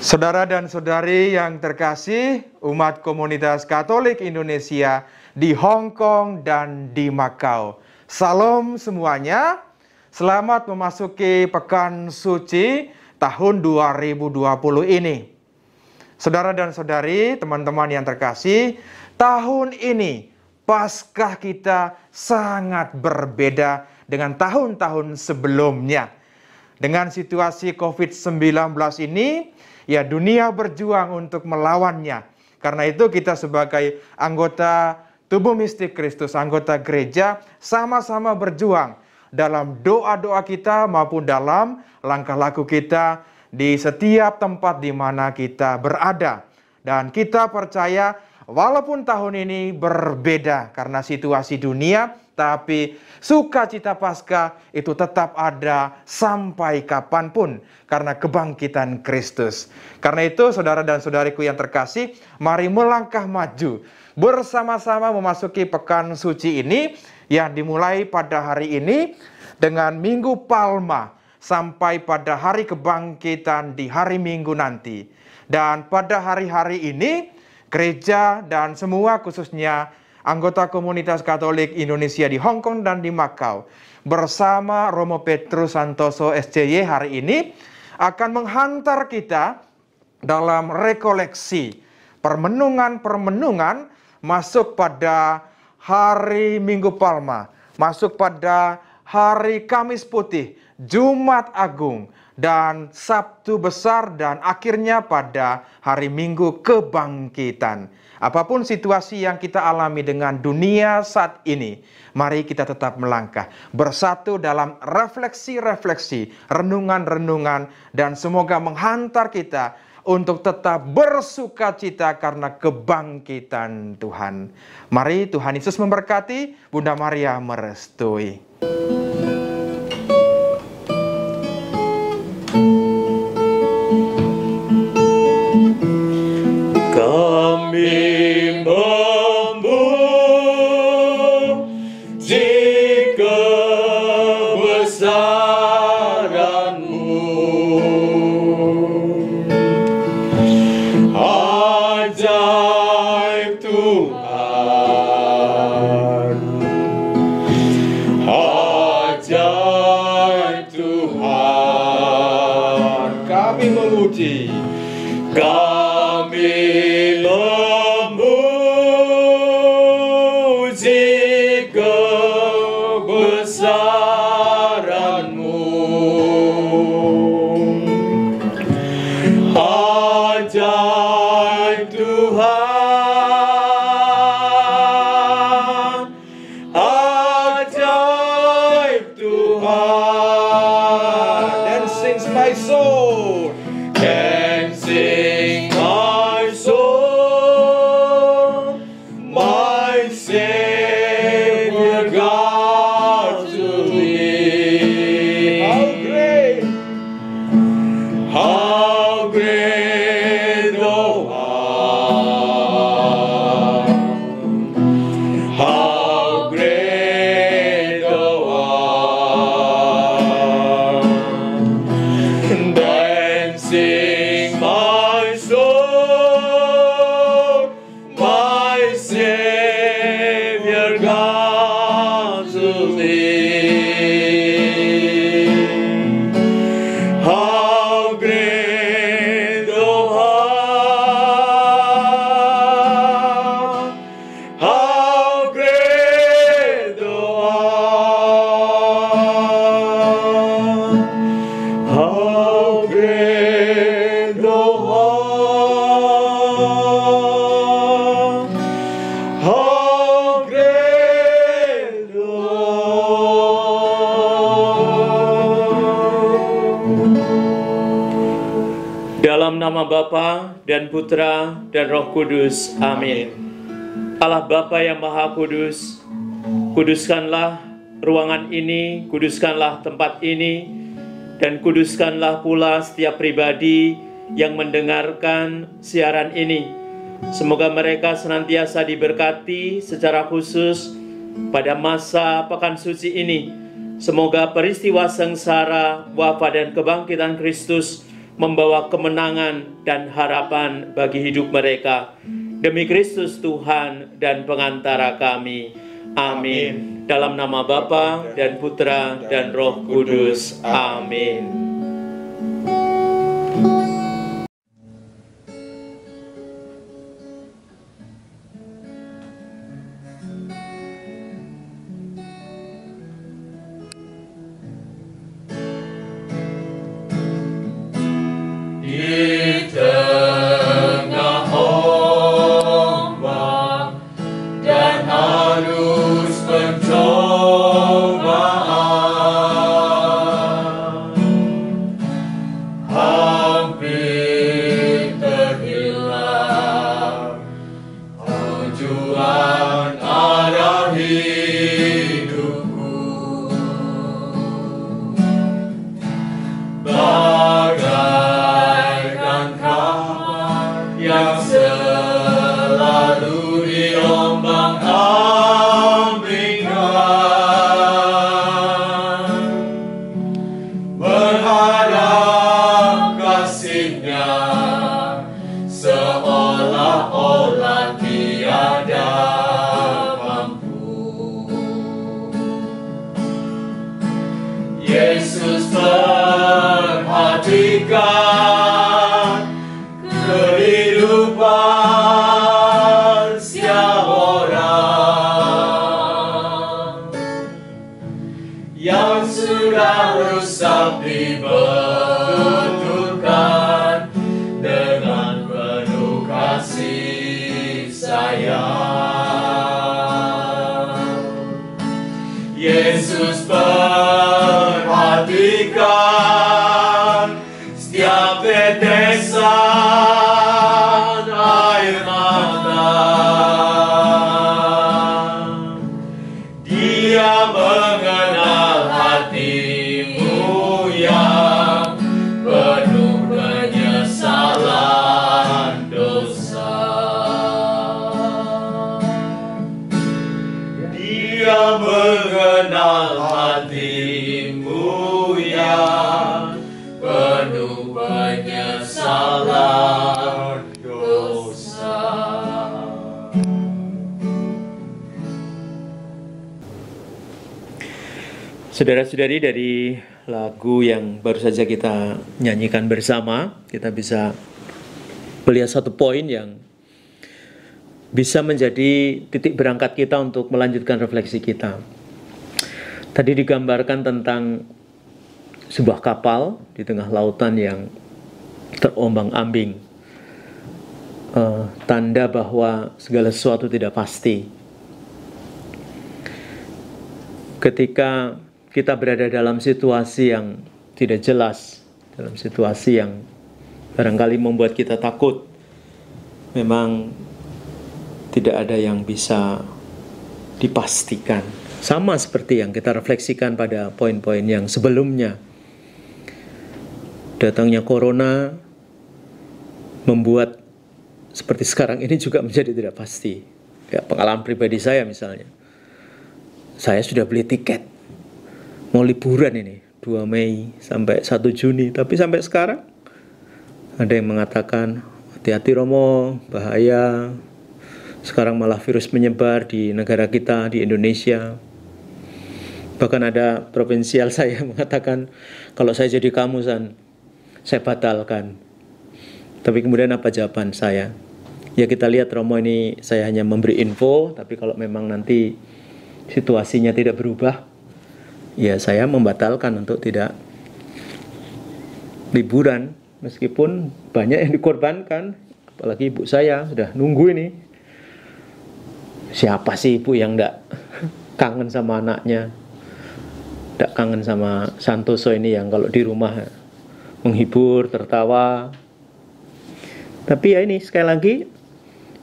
Saudara dan saudari yang terkasih, umat komunitas Katolik Indonesia di Hong Kong dan di Makau. Salam semuanya, selamat memasuki Pekan Suci tahun 2020 ini. Saudara dan saudari, teman-teman yang terkasih, tahun ini Paskah kita sangat berbeda dengan tahun-tahun sebelumnya. Dengan situasi COVID-19 ini, ya dunia berjuang untuk melawannya. Karena itu kita sebagai anggota tubuh mistik Kristus, anggota gereja, sama-sama berjuang dalam doa-doa kita maupun dalam langkah laku kita di setiap tempat di mana kita berada. Dan kita percaya walaupun tahun ini berbeda karena situasi dunia, tapi sukacita Paskah itu tetap ada sampai kapanpun karena kebangkitan Kristus. Karena itu saudara dan saudariku yang terkasih, mari melangkah maju bersama-sama memasuki Pekan Suci ini yang dimulai pada hari ini dengan Minggu Palma sampai pada hari kebangkitan di hari Minggu nanti. Dan pada hari-hari ini gereja dan semua khususnya anggota komunitas Katolik Indonesia di Hong Kong dan di Makau bersama Romo Petrus Santoso SCY hari ini akan menghantar kita dalam rekoleksi permenungan-permenungan masuk pada hari Minggu Palma, masuk pada hari Kamis Putih, Jumat Agung, dan Sabtu Besar, dan akhirnya pada hari Minggu Kebangkitan. Apapun situasi yang kita alami dengan dunia saat ini, mari kita tetap melangkah bersatu dalam refleksi-refleksi, renungan-renungan, dan semoga menghantar kita untuk tetap bersukacita karena kebangkitan Tuhan. Mari Tuhan Yesus memberkati, Bunda Maria merestui. Dalam nama Bapa dan Putra dan Roh Kudus. Amin. Allah Bapa yang Maha Kudus, kuduskanlah ruangan ini, kuduskanlah tempat ini, dan kuduskanlah pula setiap pribadi yang mendengarkan siaran ini. Semoga mereka senantiasa diberkati secara khusus pada masa Pekan Suci ini. Semoga peristiwa sengsara, wafat dan kebangkitan Kristus membawa kemenangan dan harapan bagi hidup mereka. Demi Kristus Tuhan dan pengantara kami. Amin. Dalam nama Bapa dan Putra dan Roh Kudus. Amin. Yesus perhatikan setiap tetesan air mata. Dia mengenal hatimu yang penuh penyesalan dosa. Dia mengenal hatimu yang penuh penyesalan dosa. Saudara-saudari, dari lagu yang baru saja kita nyanyikan bersama, kita bisa melihat satu poin yang bisa menjadi titik berangkat kita untuk melanjutkan refleksi kita. Tadi digambarkan tentang sebuah kapal di tengah lautan yang terombang-ambing. Tanda bahwa segala sesuatu tidak pasti. Ketika kita berada dalam situasi yang tidak jelas, dalam situasi yang barangkali membuat kita takut, memang tidak ada yang bisa dipastikan. Sama seperti yang kita refleksikan pada poin-poin yang sebelumnya. Datangnya corona membuat seperti sekarang ini juga menjadi tidak pasti. Ya, pengalaman pribadi saya misalnya. Saya sudah beli tiket. Mau liburan ini, 2 Mei sampai 1 Juni. Tapi sampai sekarang ada yang mengatakan, hati-hati Romo, bahaya. Sekarang malah virus menyebar di negara kita, di Indonesia. Bahkan ada provinsial saya mengatakan, kalau saya jadi kamu, San, saya batalkan. Tapi kemudian apa jawaban saya? Ya kita lihat Romo, ini saya hanya memberi info, tapi kalau memang nanti situasinya tidak berubah, ya saya membatalkan untuk tidak liburan. Meskipun banyak yang dikorbankan, apalagi ibu saya sudah nunggu ini. Siapa sih ibu yang tidak kangen sama anaknya, tidak kangen sama Santoso ini yang kalau di rumah menghibur, tertawa. Tapi ya ini sekali lagi,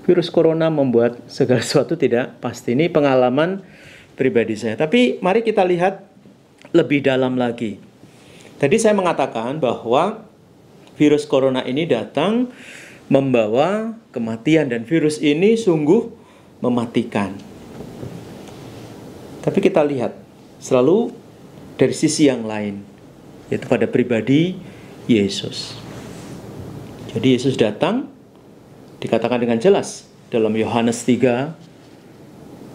virus corona membuat segala sesuatu tidak pasti. Ini pengalaman pribadi saya. Tapi mari kita lihat lebih dalam lagi. Tadi saya mengatakan bahwa virus corona ini datang membawa kematian, dan virus ini sungguh mematikan. Tapi kita lihat selalu dari sisi yang lain, yaitu pada pribadi Yesus. Jadi Yesus datang, dikatakan dengan jelas dalam Yohanes 3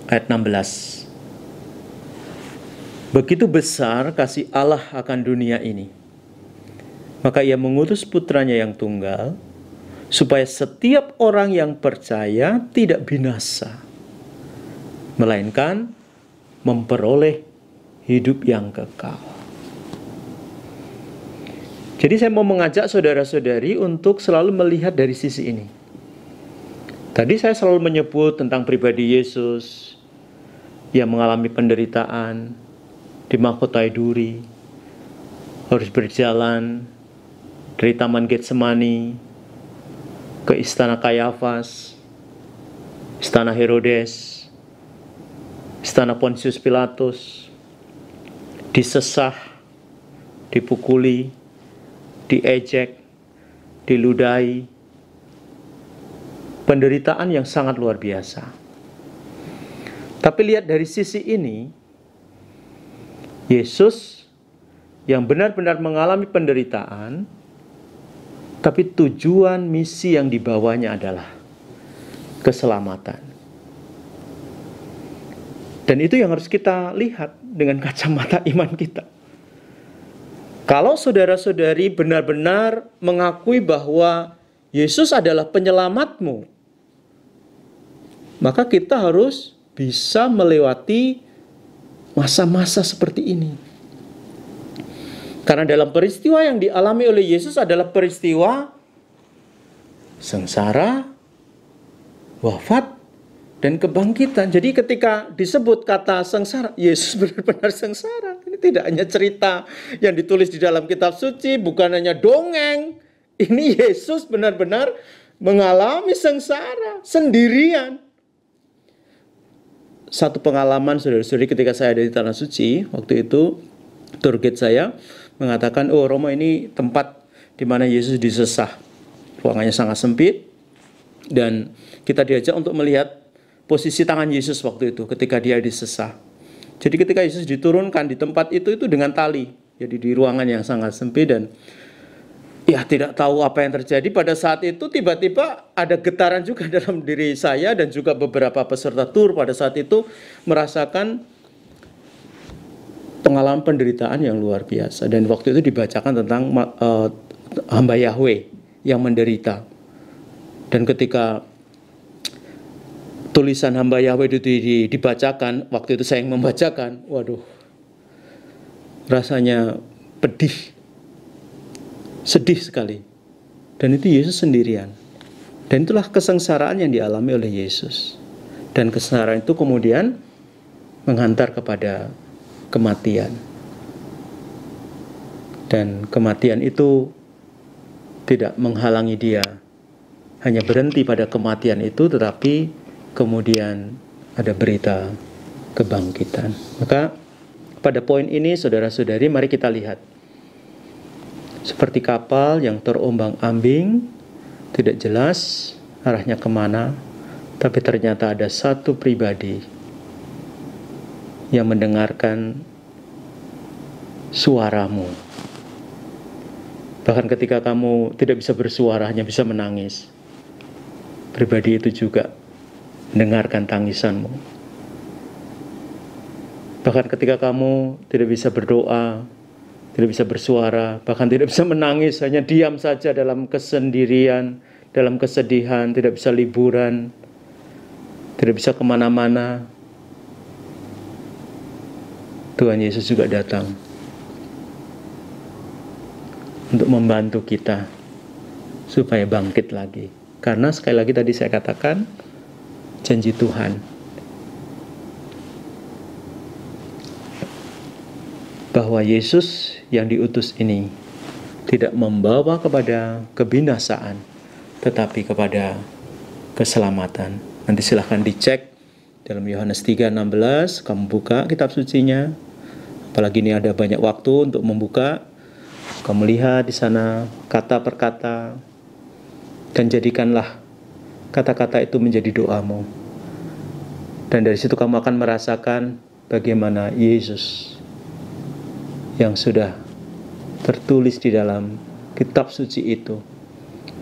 ayat 16. Begitu besar kasih Allah akan dunia ini, maka ia mengutus putranya yang tunggal, supaya setiap orang yang percaya tidak binasa, melainkan memperoleh hidup yang kekal. Jadi saya mau mengajak saudara-saudari untuk selalu melihat dari sisi ini. Tadi saya selalu menyebut tentang pribadi Yesus yang mengalami penderitaan, dimahkotai duri, harus berjalan dari Taman Getsemani ke Istana Kayafas, Istana Herodes, Istana Pontius Pilatus, disesah, dipukuli, diejek, diludahi, penderitaan yang sangat luar biasa. Tapi lihat dari sisi ini, Yesus yang benar-benar mengalami penderitaan, tapi tujuan misi yang dibawanya adalah keselamatan. Dan itu yang harus kita lihat dengan kacamata iman kita. Kalau saudara-saudari benar-benar mengakui bahwa Yesus adalah penyelamatmu, maka kita harus bisa melewati masa-masa seperti ini. Karena dalam peristiwa yang dialami oleh Yesus adalah peristiwa sengsara, wafat, dan kebangkitan. Jadi ketika disebut kata sengsara, Yesus benar-benar sengsara. Ini tidak hanya cerita yang ditulis di dalam kitab suci, bukan hanya dongeng. Ini Yesus benar-benar mengalami sengsara sendirian. Satu pengalaman saudara-saudari ketika saya ada di Tanah Suci, waktu itu tour guide saya mengatakan, oh Romo ini tempat di mana Yesus disesah. Ruangannya sangat sempit dan kita diajak untuk melihat posisi tangan Yesus waktu itu ketika dia disesah. Jadi ketika Yesus diturunkan di tempat itu dengan tali. Jadi di ruangan yang sangat sempit dan ya tidak tahu apa yang terjadi pada saat itu, tiba-tiba ada getaran juga dalam diri saya dan juga beberapa peserta tur pada saat itu merasakan pengalaman penderitaan yang luar biasa. Dan waktu itu dibacakan tentang hamba Yahweh yang menderita. Dan ketika tulisan hamba Yahweh itu dibacakan, waktu itu saya yang membacakan, waduh, rasanya pedih, sedih sekali. Dan itu Yesus sendirian. Dan itulah kesengsaraan yang dialami oleh Yesus. Dan kesengsaraan itu kemudian menghantar kepada kematian. Dan kematian itu tidak menghalangi dia hanya berhenti pada kematian itu, tetapi kemudian ada berita kebangkitan. Maka pada poin ini saudara-saudari, mari kita lihat. Seperti kapal yang terombang-ambing, tidak jelas arahnya kemana, tapi ternyata ada satu pribadi yang mendengarkan suaramu. Bahkan ketika kamu tidak bisa bersuara, hanya bisa menangis, pribadi itu juga mendengarkan tangisanmu. Bahkan ketika kamu tidak bisa berdoa, tidak bisa bersuara, bahkan tidak bisa menangis, hanya diam saja dalam kesendirian, dalam kesedihan, tidak bisa liburan, tidak bisa kemana-mana, Tuhan Yesus juga datang untuk membantu kita supaya bangkit lagi. Karena sekali lagi tadi saya katakan, janji Tuhan bahwa Yesus yang diutus ini tidak membawa kepada kebinasaan, tetapi kepada keselamatan. Nanti silahkan dicek dalam Yohanes 3:16, kamu buka kitab sucinya. Apalagi ini ada banyak waktu untuk membuka. Kamu lihat di sana kata per kata, dan jadikanlah kata-kata itu menjadi doamu. Dan dari situ kamu akan merasakan bagaimana Yesus yang sudah tertulis di dalam kitab suci itu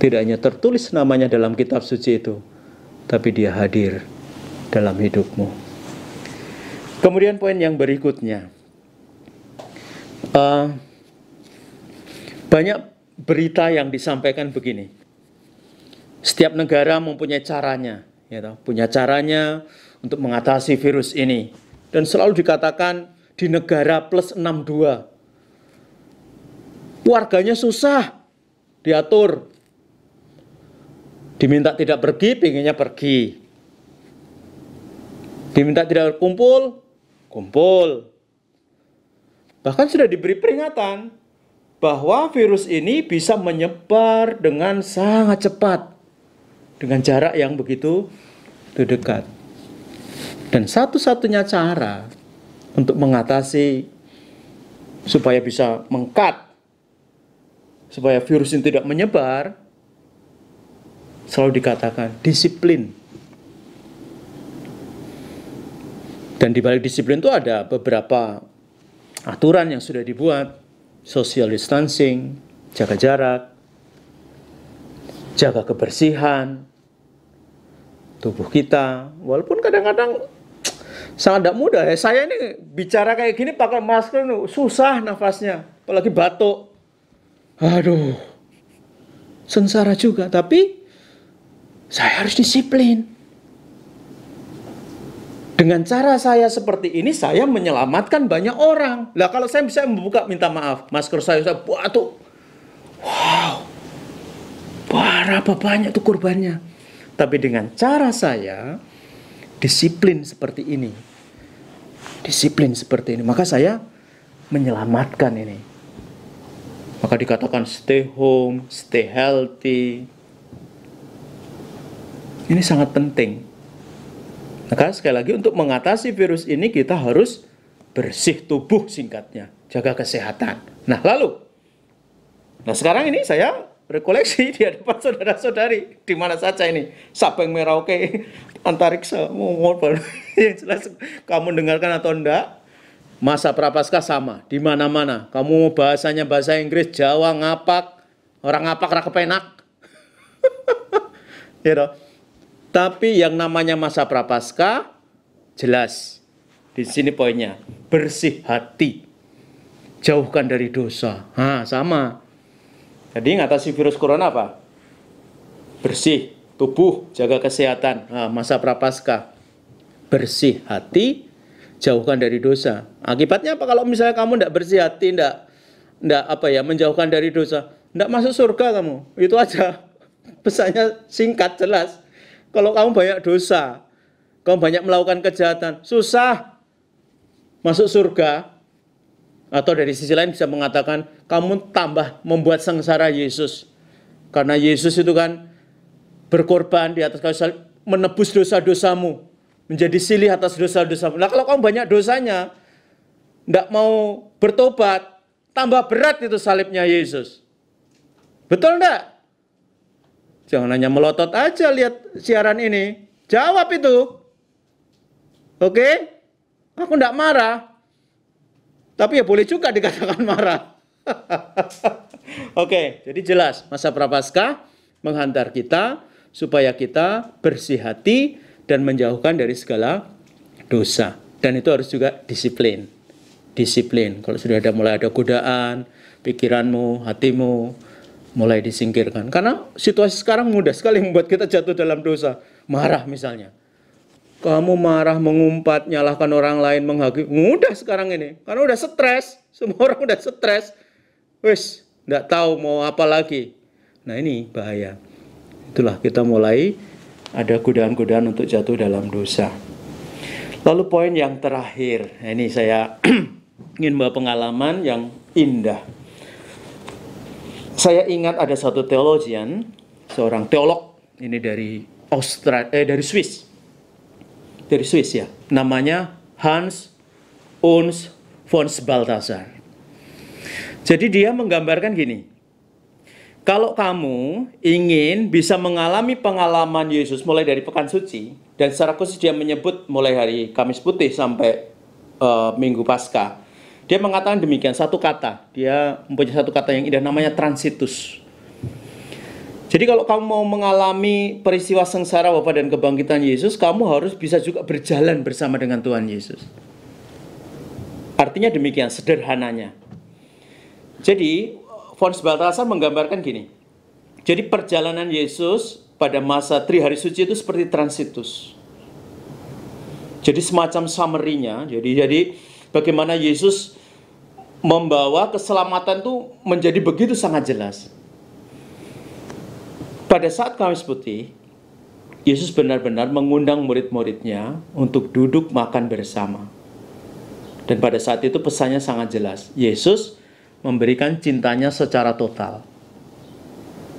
Tidak hanya tertulis namanya dalam kitab suci itu, tapi dia hadir dalam hidupmu. Kemudian poin yang berikutnya, banyak berita yang disampaikan begini. Setiap negara mempunyai caranya, punya caranya untuk mengatasi virus ini. Dan selalu dikatakan di negara plus 62. Warganya susah diatur. Diminta tidak pergi, pengennya pergi. Diminta tidak kumpul, kumpul. Bahkan sudah diberi peringatan bahwa virus ini bisa menyebar dengan sangat cepat. Dengan jarak yang begitu dekat. Dan satu-satunya cara untuk mengatasi supaya bisa mengkat, supaya virus ini tidak menyebar, selalu dikatakan disiplin. Dan di balik disiplin itu ada beberapa aturan yang sudah dibuat. Social distancing, jaga jarak, jaga kebersihan tubuh kita. Walaupun kadang-kadang sangat tidak mudah ya. Saya ini bicara kayak gini pakai masker susah nafasnya, apalagi batuk. Aduh, sengsara juga. Tapi saya harus disiplin. Dengan cara saya seperti ini, saya menyelamatkan banyak orang. Lah kalau saya bisa membuka, minta maaf, masker saya batuk. Wow, berapa banyak tuh korbannya. Tapi dengan cara saya, disiplin seperti ini. Disiplin seperti ini. Maka saya menyelamatkan ini. Maka dikatakan stay home, stay healthy. Ini sangat penting. Maka sekali lagi untuk mengatasi virus ini kita harus bersih tubuh singkatnya. Jaga kesehatan. Nah sekarang ini saya rekoleksi di hadapan saudara-saudari. Di mana saja ini. Sabeng Merauke, antariksa. Yang jelas kamu dengarkan atau enggak. Masa Prapaskah sama. Di mana-mana. Kamu mau bahasanya bahasa Inggris, Jawa, ngapak. Orang ngapak, rakepenak. Ya, tapi yang namanya masa Prapaskah jelas. Di sini poinnya, bersih hati. Jauhkan dari dosa. Sama. Jadi ngatasi virus corona apa? Bersih tubuh, jaga kesehatan. Masa Prapaskah. Bersih hati, jauhkan dari dosa. Akibatnya apa kalau misalnya kamu tidak bersih hati, tidak menjauhkan dari dosa, tidak masuk surga kamu. Itu aja. Pesannya singkat, jelas. Kalau kamu banyak dosa, kamu banyak melakukan kejahatan, susah masuk surga. Atau dari sisi lain bisa mengatakan, kamu tambah membuat sengsara Yesus. Karena Yesus itu kan berkorban di atas kayu salib, menebus dosa-dosamu, menjadi silih atas dosa-dosamu. Nah kalau kamu banyak dosanya, tidak mau bertobat, tambah berat itu salibnya Yesus. Betul enggak? Jangan hanya melotot aja lihat siaran ini. Jawab itu. Oke? Aku enggak marah. Tapi ya boleh juga dikatakan marah. Oke, jadi jelas masa Prapaskah menghantar kita supaya kita bersih hati dan menjauhkan dari segala dosa. Dan itu harus juga disiplin. Disiplin. Kalau sudah mulai ada godaan, pikiranmu, hatimu mulai disingkirkan. Karena situasi sekarang mudah sekali membuat kita jatuh dalam dosa. Marah misalnya. Kamu marah, mengumpat, nyalahkan orang lain, menghakimi. Mudah sekarang ini. Karena udah stres. Semua orang udah stres. Wis, nggak tahu mau apa lagi. Nah ini bahaya. Itulah kita mulai ada godaan-godaan untuk jatuh dalam dosa. Lalu poin yang terakhir. Nah, ini saya ingin membawa pengalaman yang indah. Saya ingat ada satu teologian, seorang teolog, ini dari Swiss. Dari Swiss ya. Namanya Hans Urs von Balthasar. Jadi dia menggambarkan gini. Kalau kamu ingin bisa mengalami pengalaman Yesus mulai dari Pekan Suci, dan secara khusus dia menyebut mulai hari Kamis Putih sampai Minggu Paskah, dia mengatakan demikian, satu kata. Dia mempunyai satu kata yang indah namanya transitus. Jadi kalau kamu mau mengalami peristiwa sengsara, wafat dan kebangkitan Yesus, kamu harus bisa juga berjalan bersama dengan Tuhan Yesus. Artinya demikian, sederhananya. Jadi, Fons Balthasar menggambarkan gini. Jadi perjalanan Yesus pada masa Trihari Suci itu seperti transitus. Jadi semacam summary-nya. Jadi bagaimana Yesus membawa keselamatan itu menjadi begitu sangat jelas. Pada saat Kamis Putih, Yesus benar-benar mengundang murid-muridnya untuk duduk makan bersama. Dan pada saat itu pesannya sangat jelas. Yesus memberikan cintanya secara total.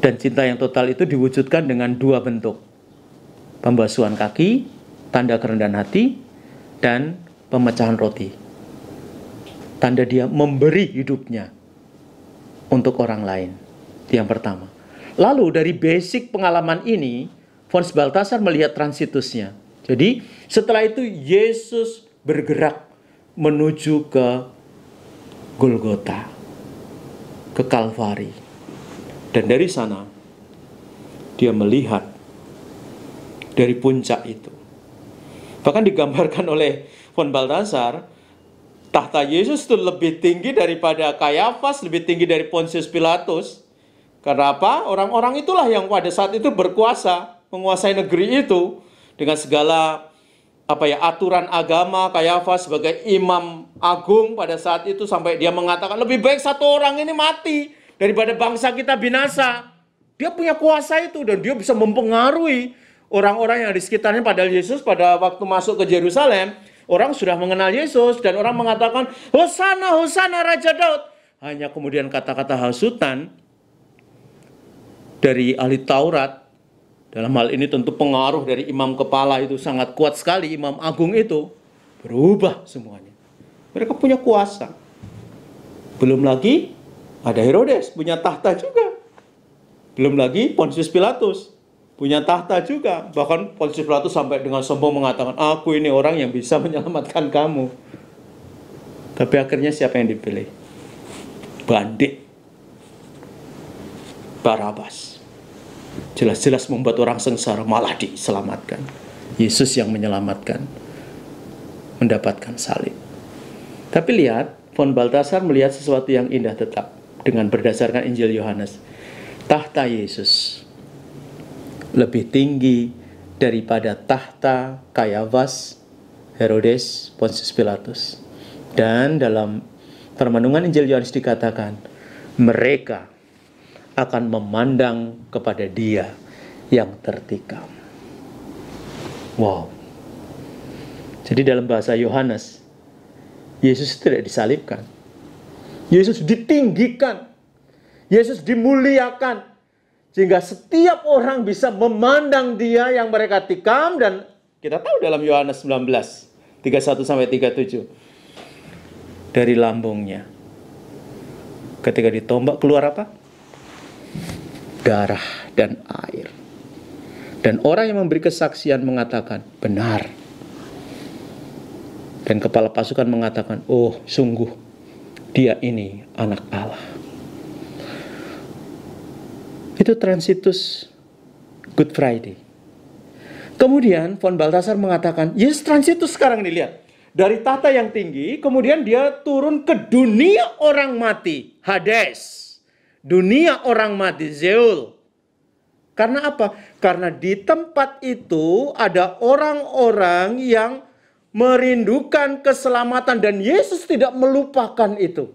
Dan cinta yang total itu diwujudkan dengan dua bentuk. Pembasuhan kaki, tanda kerendahan hati, dan pemecahan roti. Tanda dia memberi hidupnya untuk orang lain. Itu yang pertama. Lalu dari basic pengalaman ini, Fons Balthasar melihat transitusnya. Jadi setelah itu Yesus bergerak menuju ke Golgota, ke Kalvari. Dan dari sana dia melihat dari puncak itu. Bahkan digambarkan oleh Fons Balthasar, tahta Yesus itu lebih tinggi daripada Kayafas, lebih tinggi dari Pontius Pilatus. Karena apa? Orang-orang itulah yang pada saat itu berkuasa, menguasai negeri itu dengan segala aturan agama. Kayafas sebagai imam agung pada saat itu sampai dia mengatakan lebih baik satu orang ini mati daripada bangsa kita binasa. Dia punya kuasa itu dan dia bisa mempengaruhi orang-orang yang di sekitarnya. Padahal Yesus pada waktu masuk ke Yerusalem, orang sudah mengenal Yesus dan orang mengatakan, Hosana, Hosana Raja Daud. Hanya kemudian kata-kata hasutan dari ahli Taurat, dalam hal ini tentu pengaruh dari imam kepala itu sangat kuat sekali, imam agung itu, berubah semuanya. Mereka punya kuasa. Belum lagi ada Herodes, punya tahta juga. Belum lagi Pontius Pilatus, punya tahta juga. Bahkan Pontius Pilatus sampai dengan sombong mengatakan, aku ini orang yang bisa menyelamatkan kamu. Tapi akhirnya siapa yang dipilih? Bandit Barabas. Jelas-jelas membuat orang sengsara, malah diselamatkan. Yesus yang menyelamatkan, mendapatkan salib. Tapi lihat, Fons Balthasar melihat sesuatu yang indah tetap dengan berdasarkan Injil Yohanes. Tahta Yesus lebih tinggi daripada tahta Kayafas, Herodes, Pontius Pilatus. Dan dalam permenungan Injil Yohanes dikatakan, mereka akan memandang kepada dia yang tertikam. Wow. Jadi dalam bahasa Yohanes, Yesus tidak disalibkan. Yesus ditinggikan. Yesus dimuliakan. Sehingga setiap orang bisa memandang dia yang mereka tikam. Dan kita tahu dalam Yohanes 19, 31-37. Dari lambungnya, ketika ditombak keluar apa? Darah dan air. Dan orang yang memberi kesaksian mengatakan, benar. Dan kepala pasukan mengatakan, oh sungguh, dia ini anak Allah. Itu transitus Good Friday. Kemudian Fons Balthasar mengatakan, yes, transitus sekarang ini lihat. Dari tahta yang tinggi, kemudian dia turun ke dunia orang mati, Hades. Dunia orang mati, Sheol. Karena apa? Karena di tempat itu ada orang-orang yang merindukan keselamatan dan Yesus tidak melupakan itu.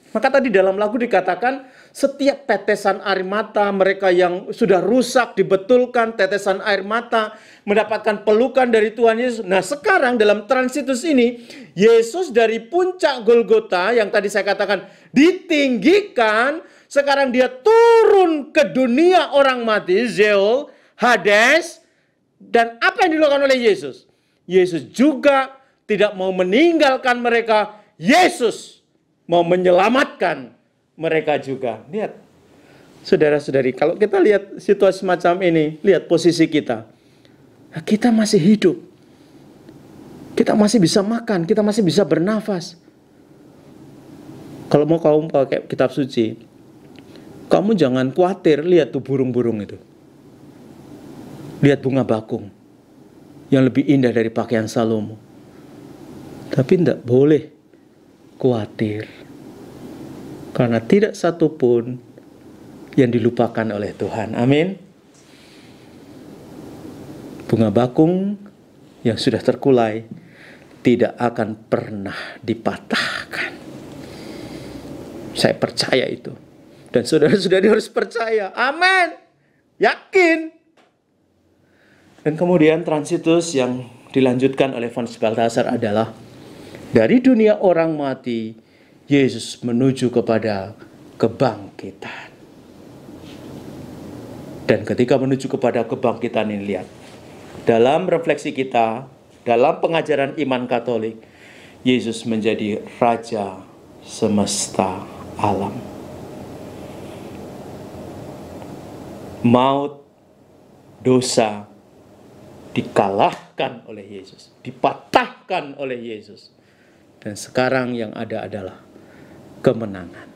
Maka tadi dalam lagu dikatakan setiap tetesan air mata mereka yang sudah rusak dibetulkan, tetesan air mata mendapatkan pelukan dari Tuhan Yesus. Nah sekarang dalam transitus ini Yesus dari puncak Golgota yang tadi saya katakan ditinggikan, sekarang dia turun ke dunia orang mati, Sheol, Hades. Dan apa yang dilakukan oleh Yesus? Yesus juga tidak mau meninggalkan mereka. Yesus mau menyelamatkan mereka juga. Lihat, saudara-saudari, kalau kita lihat situasi semacam ini, lihat posisi kita. Nah, kita masih hidup. Kita masih bisa makan, kita masih bisa bernafas. Kalau mau kamu pakai kitab suci, Kamu jangan khawatir, lihat tuh burung-burung itu. Lihat bunga bakung yang lebih indah dari pakaian Salomo. Tapi tidak boleh khawatir, karena tidak satu pun yang dilupakan oleh Tuhan. Amin. Bunga bakung yang sudah terkulai tidak akan pernah dipatahkan. Saya percaya itu. Dan saudara-saudari harus percaya. Amin. Yakin. Dan kemudian transitus yang dilanjutkan oleh Franz Balthasar adalah dari dunia orang mati, Yesus menuju kepada kebangkitan. Dan ketika menuju kepada kebangkitan ini, lihat, dalam refleksi kita, dalam pengajaran iman Katolik, Yesus menjadi Raja semesta alam. Maut, dosa dikalahkan oleh Yesus, dipatahkan oleh Yesus. Dan sekarang yang ada adalah kemenangan.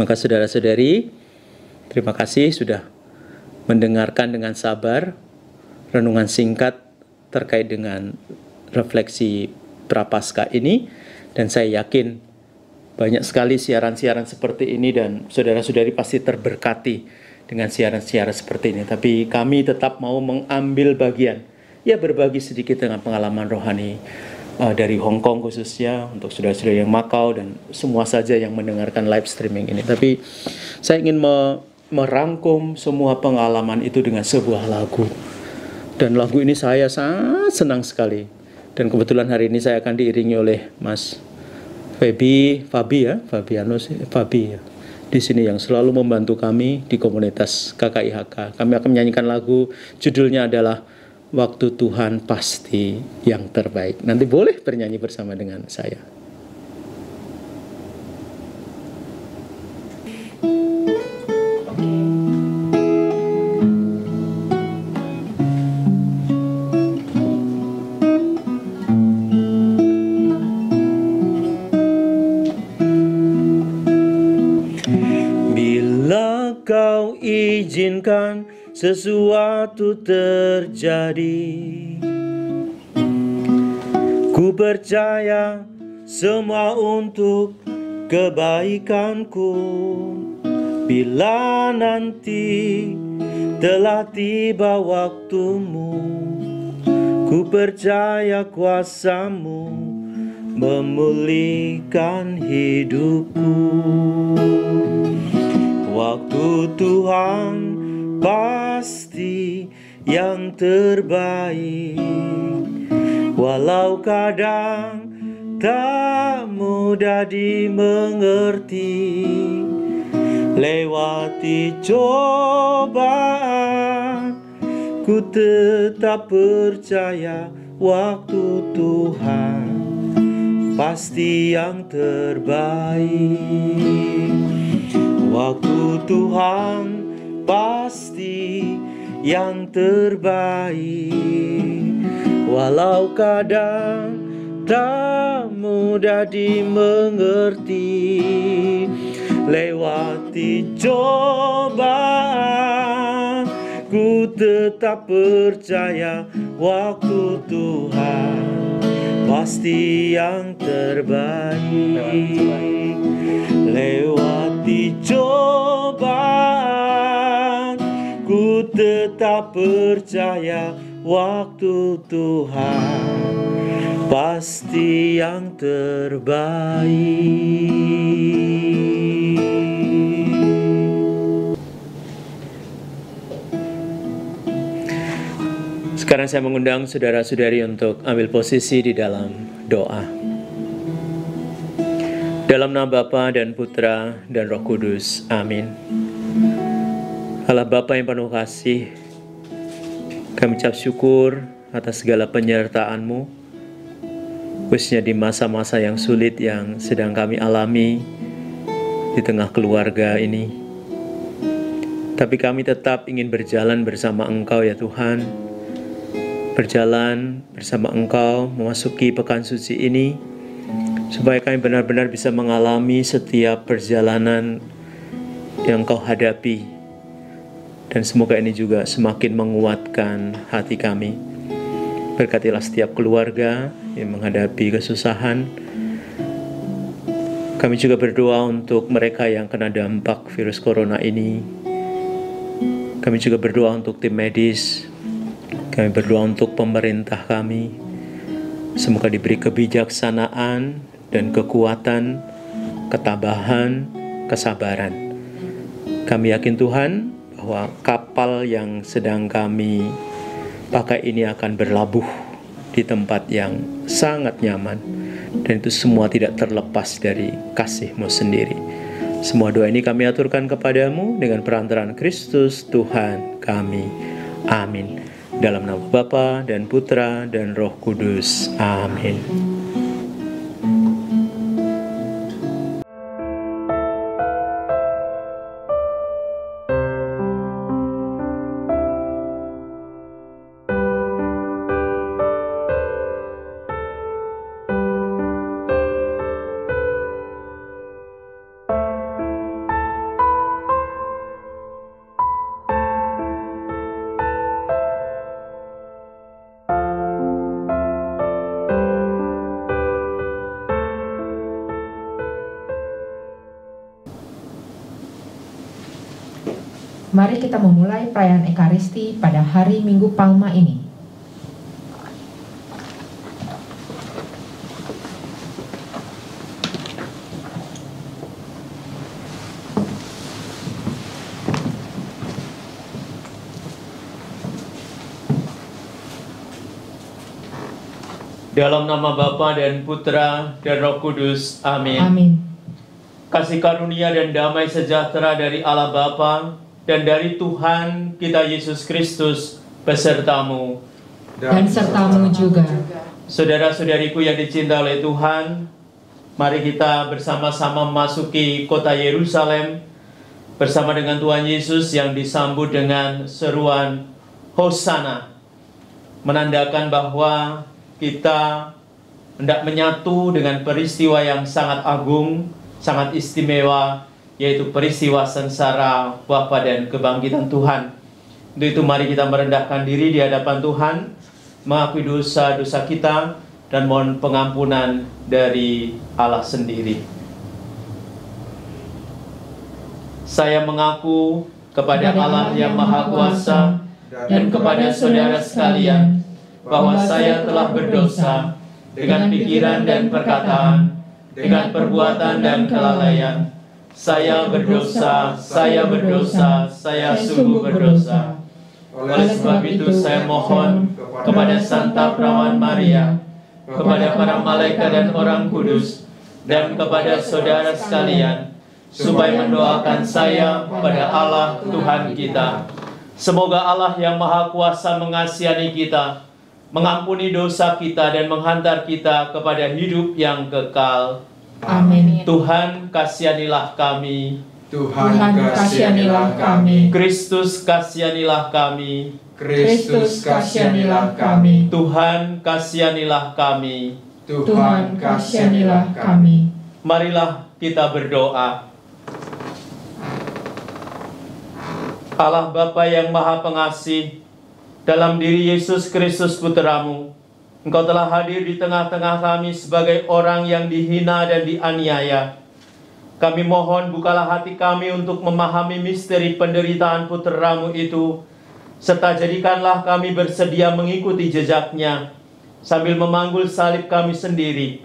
Maka saudara-saudari, terima kasih sudah mendengarkan dengan sabar renungan singkat terkait dengan refleksi Prapaskah ini. Dan saya yakin banyak sekali siaran-siaran seperti ini dan saudara-saudari pasti terberkati dengan siaran-siaran seperti ini. Tapi kami tetap mau mengambil bagian, ya berbagi sedikit dengan pengalaman rohani dari Hong Kong khususnya, untuk saudara-saudara yang Makau dan semua saja yang mendengarkan live streaming ini. Tapi saya ingin merangkum semua pengalaman itu dengan sebuah lagu. Dan lagu ini saya sangat senang sekali. Dan kebetulan hari ini saya akan diiringi oleh Mas Fabi ya. Di sini yang selalu membantu kami di komunitas KKIHK. Kami akan menyanyikan lagu, judulnya adalah Waktu Tuhan Pasti Yang Terbaik. Nanti boleh bernyanyi bersama dengan saya. Kau izinkan sesuatu terjadi, ku percaya semua untuk kebaikanku. Bila nanti telah tiba waktumu, ku percaya kuasamu memulihkan hidupku. Waktu Tuhan pasti yang terbaik, walau kadang tak mudah dimengerti. Lewati cobaan, ku tetap percaya waktu Tuhan pasti yang terbaik. Waktu Tuhan pasti yang terbaik, walau kadang tak mudah dimengerti. Lewati cobaan, ku tetap percaya waktu Tuhan pasti yang terbaik. Lewati cobaan, ku tetap percaya waktu Tuhan pasti yang terbaik. Sekarang saya mengundang saudara-saudari untuk ambil posisi di dalam doa. Dalam nama Bapa dan Putra dan Roh Kudus. Amin. Allah Bapa yang penuh kasih, kami ucap syukur atas segala penyertaan-Mu, khususnya di masa-masa yang sulit yang sedang kami alami di tengah keluarga ini. Tapi kami tetap ingin berjalan bersama Engkau ya Tuhan. Berjalan bersama Engkau memasuki pekan suci ini, supaya kami benar-benar bisa mengalami setiap perjalanan yang Engkau hadapi. Dan semoga ini juga semakin menguatkan hati kami. Berkatilah setiap keluarga yang menghadapi kesusahan. Kami juga berdoa untuk mereka yang kena dampak virus corona ini. Kami juga berdoa untuk tim medis. Kami berdoa untuk pemerintah kami. Semoga diberi kebijaksanaan dan kekuatan, ketabahan, kesabaran. Kami yakin Tuhan bahwa kapal yang sedang kami pakai ini akan berlabuh di tempat yang sangat nyaman. Dan itu semua tidak terlepas dari kasih-Mu sendiri. Semua doa ini kami aturkan kepadamu dengan perantaraan Kristus Tuhan kami. Amin. Dalam nama Bapa dan Putra dan Roh Kudus. Amin. Mari kita memulai perayaan Ekaristi pada hari Minggu Palma ini. Dalam nama Bapa dan Putra dan Roh Kudus. Amin. Amin. Kasih karunia dan damai sejahtera dari Allah Bapa dan dari Tuhan kita Yesus Kristus besertamu Dan sertamu juga. Saudara-saudariku yang dicintai oleh Tuhan, mari kita bersama-sama memasuki kota Yerusalem bersama dengan Tuhan Yesus yang disambut dengan seruan Hosana, menandakan bahwa kita hendak menyatu dengan peristiwa yang sangat agung, sangat istimewa, yaitu peristiwa sengsara, wafat dan kebangkitan Tuhan. Untuk itu mari kita merendahkan diri di hadapan Tuhan, mengakui dosa-dosa kita, dan mohon pengampunan dari Allah sendiri. Saya mengaku kepada Allah yang Maha Kuasa dan kepada saudara sekalian, bahwa saya telah berdosa dengan pikiran dan perkataan, dengan perbuatan dan kelalaian. Saya berdosa, saya sungguh berdosa. Oleh sebab itu saya mohon kepada Santa Perawan Maria, kepada para malaikat dan orang kudus, dan kepada saudara sekalian, supaya mendoakan saya kepada Allah Tuhan kita. Semoga Allah yang Maha Kuasa mengasihi kita, mengampuni dosa kita, dan menghantar kita kepada hidup yang kekal. Amin. Tuhan kasihanilah kami. Tuhan kasihanilah kami. Kristus kasihanilah kami. Kristus kasihanilah kami. Tuhan kasihanilah kami. Tuhan kasihanilah kami. Marilah kita berdoa. Allah Bapa yang Maha Pengasih, dalam diri Yesus Kristus Putra-Mu, Engkau telah hadir di tengah-tengah kami sebagai orang yang dihina dan dianiaya. Kami mohon bukalah hati kami untuk memahami misteri penderitaan Putra-Mu itu, serta jadikanlah kami bersedia mengikuti jejaknya, sambil memanggul salib kami sendiri.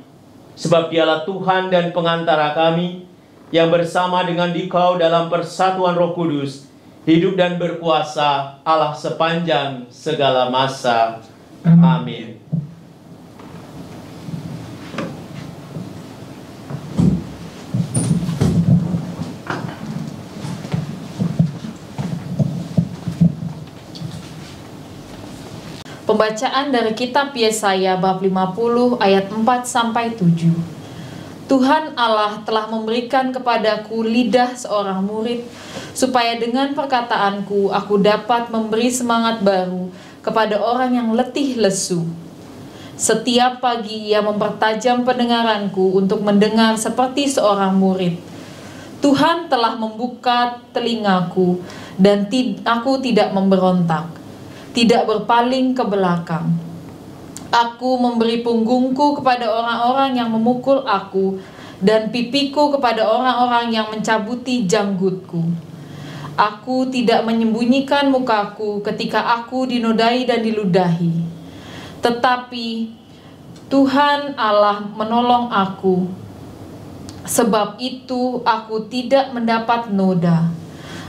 Sebab Dialah Tuhan dan pengantara kami, yang bersama dengan Dikau dalam persatuan Roh Kudus, hidup dan berkuasa Allah sepanjang segala masa. Amin. Pembacaan dari kitab Yesaya bab 50 ayat 4-7. Tuhan Allah telah memberikan kepadaku lidah seorang murid, supaya dengan perkataanku aku dapat memberi semangat baru kepada orang yang letih lesu. Setiap pagi ia mempertajam pendengaranku untuk mendengar seperti seorang murid. Tuhan telah membuka telingaku dan aku tidak memberontak, tidak berpaling ke belakang. Aku memberi punggungku kepada orang-orang yang memukul aku dan pipiku kepada orang-orang yang mencabuti janggutku. Aku tidak menyembunyikan mukaku ketika aku dinodai dan diludahi. Tetapi Tuhan Allah menolong aku. Sebab itu aku tidak mendapat noda.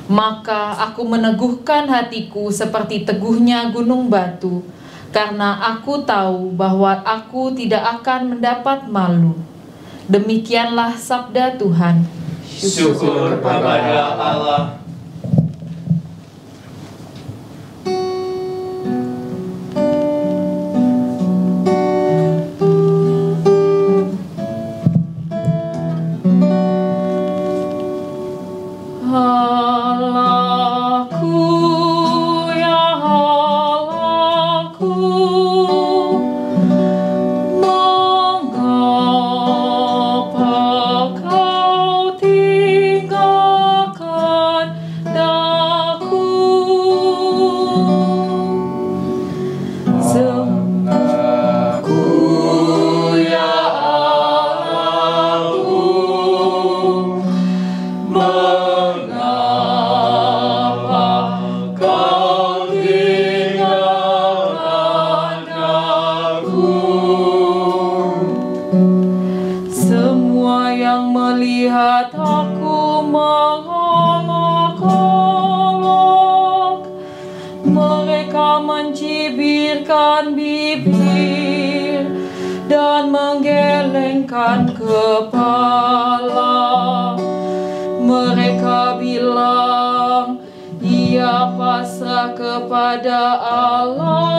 Maka aku meneguhkan hatiku seperti teguhnya gunung batu, karena aku tahu bahwa aku tidak akan mendapat malu. Demikianlah sabda Tuhan. Syukur kepada Allah. mencibirkan bibir dan menggelengkan kepala. Mereka bilang, ia pasrah kepada Allah.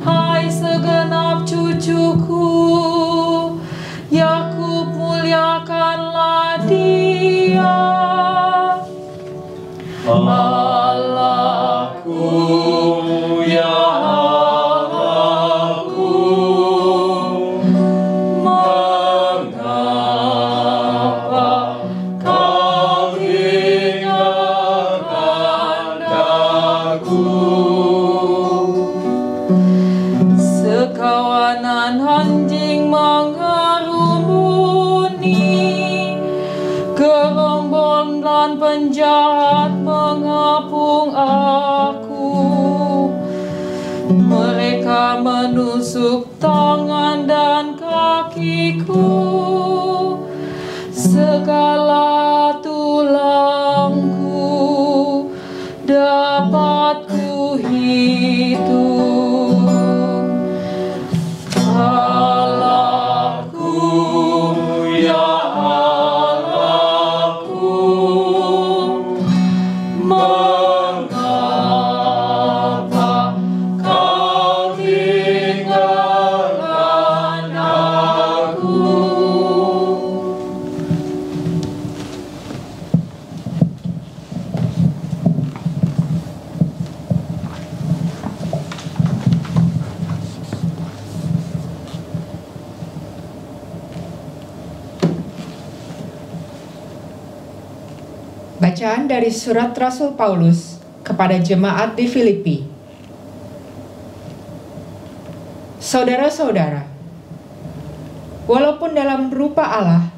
Hai segenap cucuku, Yakub muliakanlah Dia. Allahku, ya Allahku, mengapa kau tinggalkan aku? Sekawanan anjing mengerumuni, gerombolan penjahat mengapung aku. Mereka menusuk tangan dan kakiku, segala tulangku dapat kuhitung. Allahku, ya Allahku, mengapa kau tinggalkan aku? Bacaan dari surat Rasul Paulus kepada jemaat di Filipi. Saudara-saudara, walaupun dalam rupa Allah,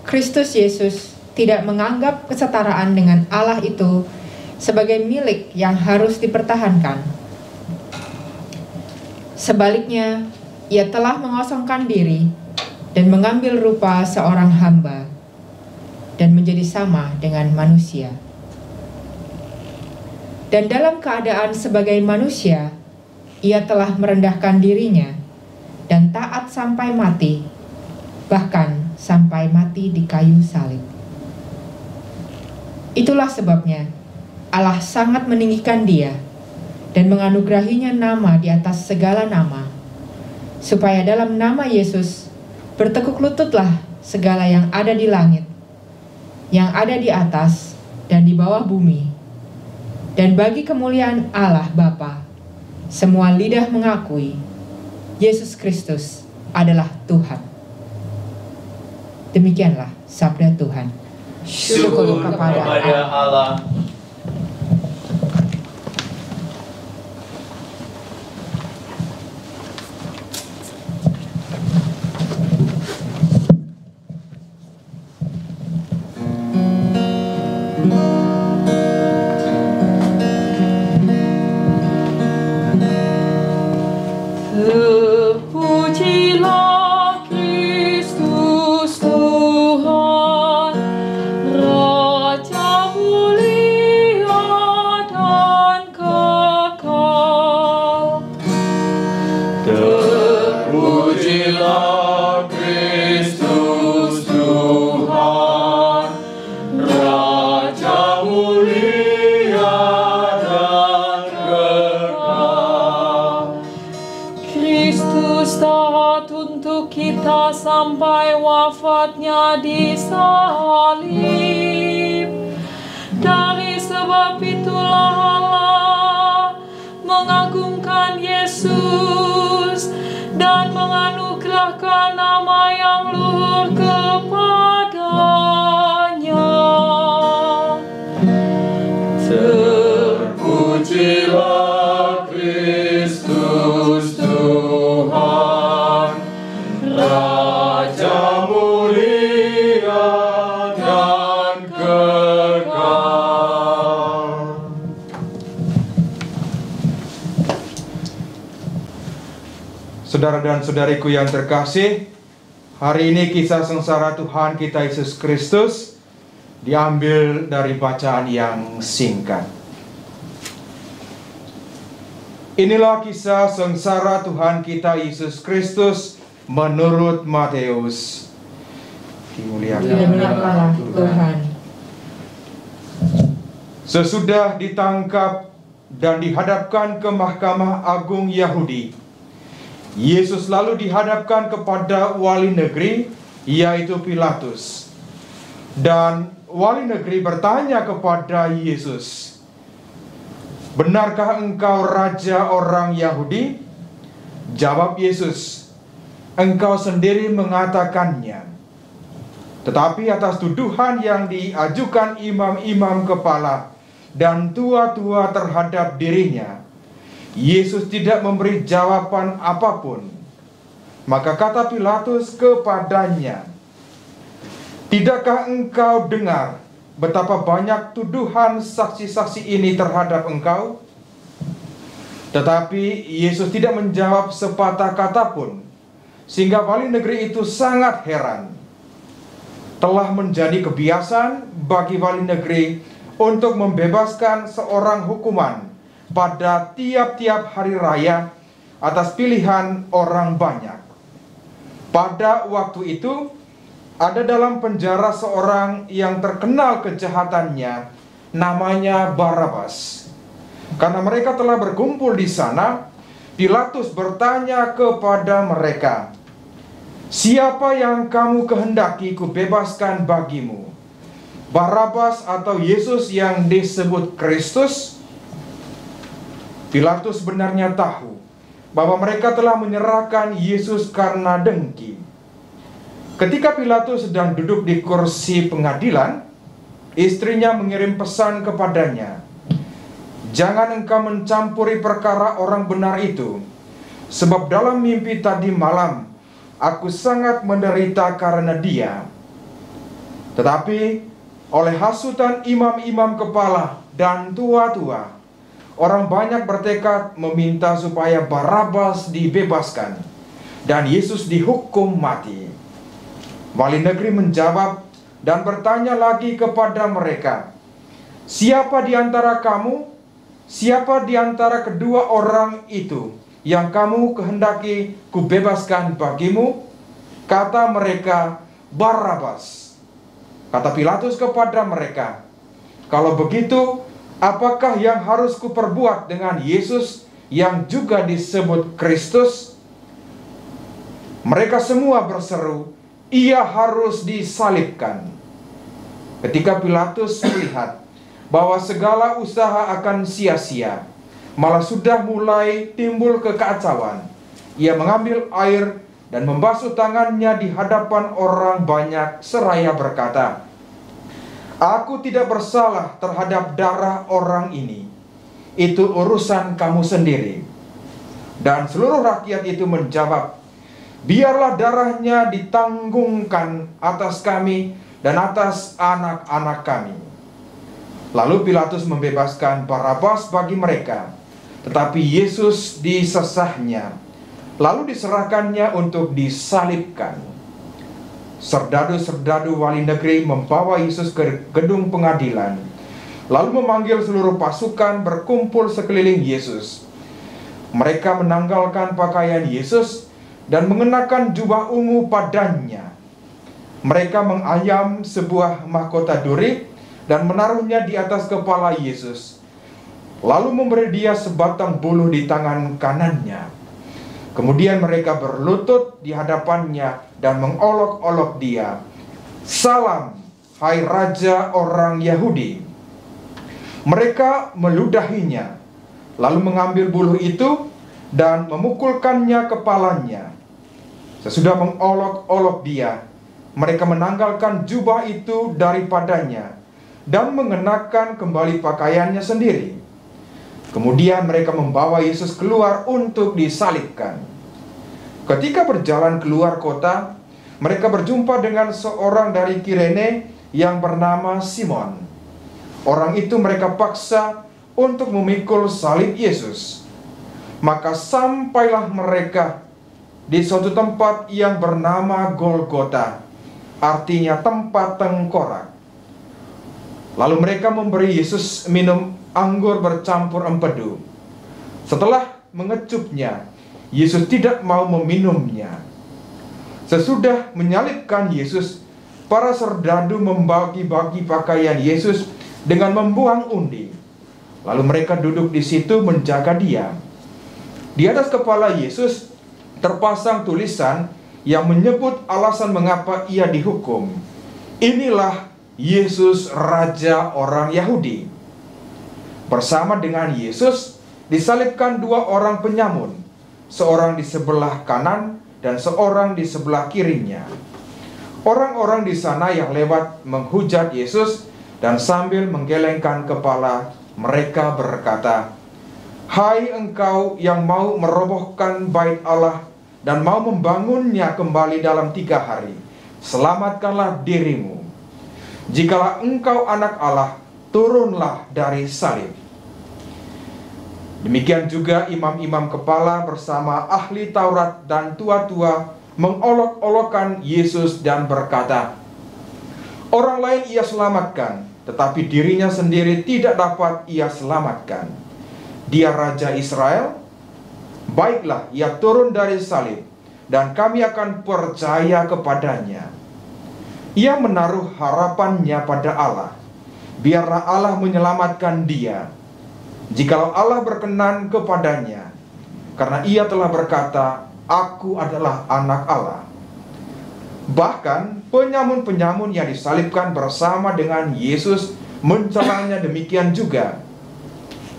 Kristus Yesus tidak menganggap kesetaraan dengan Allah itu sebagai milik yang harus dipertahankan. Sebaliknya, ia telah mengosongkan diri dan mengambil rupa seorang hamba dan menjadi sama dengan manusia. Dan dalam keadaan sebagai manusia, ia telah merendahkan dirinya dan taat sampai mati, bahkan sampai mati di kayu salib. Itulah sebabnya Allah sangat meninggikan dia dan menganugerahinya nama di atas segala nama, supaya dalam nama Yesus bertekuk lututlah segala yang ada di langit, yang ada di atas dan di bawah bumi, dan bagi kemuliaan Allah Bapa, semua lidah mengakui Yesus Kristus adalah Tuhan. Demikianlah sabda Tuhan. Syukur kepada Allah. Terpujilah Kristus Tuhan, Raja mulia dan kekal. Terpujilah Kristus Tuhan, Raja mulia dan kekal. Kristus taat untuk kita sampai wafatnya di salib. Dari sebab itulah Allah mengagungkan Yesus dan menganugerahkan nama yang luhur kepadanya. Terpujilah Kristus Tuhan, Raja mulia dan kekal. Saudara dan saudariku yang terkasih, hari ini kisah sengsara Tuhan kita Yesus Kristus diambil dari bacaan yang singkat. Inilah kisah sengsara Tuhan kita Yesus Kristus menurut Matius. Dimuliakanlah Tuhan. Sesudah ditangkap dan dihadapkan ke Mahkamah Agung Yahudi, Yesus lalu dihadapkan kepada wali negeri, yaitu Pilatus. Dan wali negeri bertanya kepada Yesus, "Benarkah engkau raja orang Yahudi?" Jawab Yesus, "Engkau sendiri mengatakannya." Tetapi atas tuduhan yang diajukan imam-imam kepala dan tua-tua terhadap dirinya, Yesus tidak memberi jawaban apapun. Maka kata Pilatus kepadanya, "Tidakkah engkau dengar betapa banyak tuduhan saksi-saksi ini terhadap engkau?" Tetapi Yesus tidak menjawab sepatah kata pun, sehingga wali negeri itu sangat heran. Telah menjadi kebiasaan bagi wali negeri untuk membebaskan seorang hukuman pada tiap-tiap hari raya atas pilihan orang banyak. Pada waktu itu, ada dalam penjara seorang yang terkenal kejahatannya, namanya Barabas. Karena mereka telah berkumpul di sana, Pilatus bertanya kepada mereka, "Siapa yang kamu kehendaki kubebaskan bagimu? Barabas atau Yesus yang disebut Kristus?" Pilatus sebenarnya tahu bahwa mereka telah menyerahkan Yesus karena dengki. Ketika Pilatus sedang duduk di kursi pengadilan, istrinya mengirim pesan kepadanya, "Jangan engkau mencampuri perkara orang benar itu, sebab dalam mimpi tadi malam aku sangat menderita karena dia." Tetapi oleh hasutan imam-imam kepala dan tua-tua, orang banyak bertekad meminta supaya Barabas dibebaskan dan Yesus dihukum mati. Wali negeri menjawab dan bertanya lagi kepada mereka, "Siapa di antara kamu, siapa di antara kedua orang itu yang kamu kehendaki kubebaskan bagimu?" Kata mereka, "Barabas." Kata Pilatus kepada mereka, "Kalau begitu, apakah yang harus kuperbuat dengan Yesus yang juga disebut Kristus?" Mereka semua berseru, "Ia harus disalibkan." Ketika Pilatus melihat bahwa segala usaha akan sia-sia, malah sudah mulai timbul kekacauan, ia mengambil air dan membasuh tangannya di hadapan orang banyak seraya berkata, "Aku tidak bersalah terhadap darah orang ini. Itu urusan kamu sendiri." Dan seluruh rakyat itu menjawab, "Biarlah darahnya ditanggungkan atas kami dan atas anak-anak kami." Lalu Pilatus membebaskan Barabas bagi mereka, tetapi Yesus disesahnya, lalu diserahkannya untuk disalibkan. Serdadu-serdadu wali negeri membawa Yesus ke gedung pengadilan, lalu memanggil seluruh pasukan berkumpul sekeliling Yesus. Mereka menanggalkan pakaian Yesus dan mengenakan jubah ungu padanya. Mereka mengayam sebuah mahkota duri dan menaruhnya di atas kepala Yesus, lalu memberi dia sebatang buluh di tangan kanannya. Kemudian mereka berlutut di hadapannya dan mengolok-olok dia, "Salam, hai Raja orang Yahudi." Mereka meludahinya, lalu mengambil buluh itu dan memukulkannya kepalanya. Sesudah mengolok-olok dia, mereka menanggalkan jubah itu daripadanya dan mengenakan kembali pakaiannya sendiri. Kemudian mereka membawa Yesus keluar untuk disalibkan. Ketika berjalan keluar kota, mereka berjumpa dengan seorang dari Kirene yang bernama Simon. Orang itu mereka paksa untuk memikul salib Yesus. Maka sampailah mereka di suatu tempat yang bernama Golgota, artinya tempat tengkorak. Lalu mereka memberi Yesus minum anggur bercampur empedu. Setelah mengecupnya, Yesus tidak mau meminumnya. Sesudah menyalibkan Yesus, para serdadu membagi-bagi pakaian Yesus dengan membuang undi. Lalu mereka duduk di situ menjaga dia. Di atas kepala Yesus terpasang tulisan yang menyebut alasan mengapa ia dihukum. "Inilah Yesus, Raja orang Yahudi." Bersama dengan Yesus disalibkan dua orang penyamun, seorang di sebelah kanan dan seorang di sebelah kirinya. Orang-orang di sana yang lewat menghujat Yesus dan sambil menggelengkan kepala mereka berkata, "Hai engkau yang mau merobohkan bait Allah dan mau membangunnya kembali dalam 3 hari, selamatkanlah dirimu. Jikalau engkau anak Allah, turunlah dari salib." Demikian juga imam-imam kepala bersama ahli Taurat dan tua-tua mengolok-olokkan Yesus dan berkata, "Orang lain ia selamatkan, tetapi dirinya sendiri tidak dapat ia selamatkan. Dia Raja Israel? Baiklah, ia turun dari salib, dan kami akan percaya kepadanya. Ia menaruh harapannya pada Allah. Biarlah Allah menyelamatkan dia, jikalau Allah berkenan kepadanya, karena ia telah berkata, 'Aku adalah anak Allah.'" Bahkan penyamun-penyamun yang disalibkan bersama dengan Yesus mencelanya demikian juga.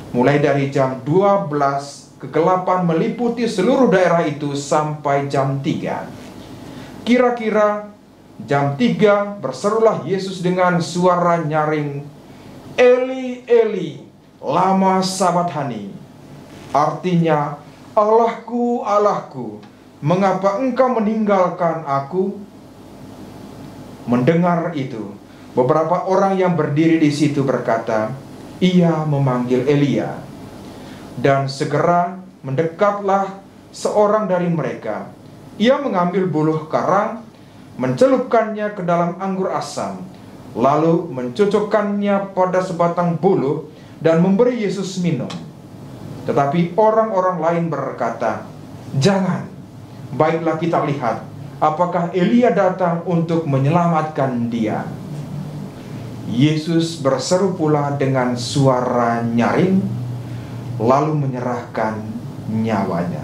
Mulai dari jam 12, kegelapan meliputi seluruh daerah itu sampai jam 3. Kira-kira jam 3 berserulah Yesus dengan suara nyaring, "Eli, Eli, lama sabachthani." Artinya, "Allahku, Allahku, mengapa engkau meninggalkan aku?" Mendengar itu, beberapa orang yang berdiri di situ berkata, "Ia memanggil Elia." Dan segera mendekatlah seorang dari mereka. Ia mengambil buluh karang, mencelupkannya ke dalam anggur asam, lalu mencucukkannya pada sebatang buluh dan memberi Yesus minum. Tetapi orang-orang lain berkata, "Jangan, baiklah kita lihat apakah Elia datang untuk menyelamatkan dia." Yesus berseru pula dengan suara nyaring, lalu menyerahkan nyawanya.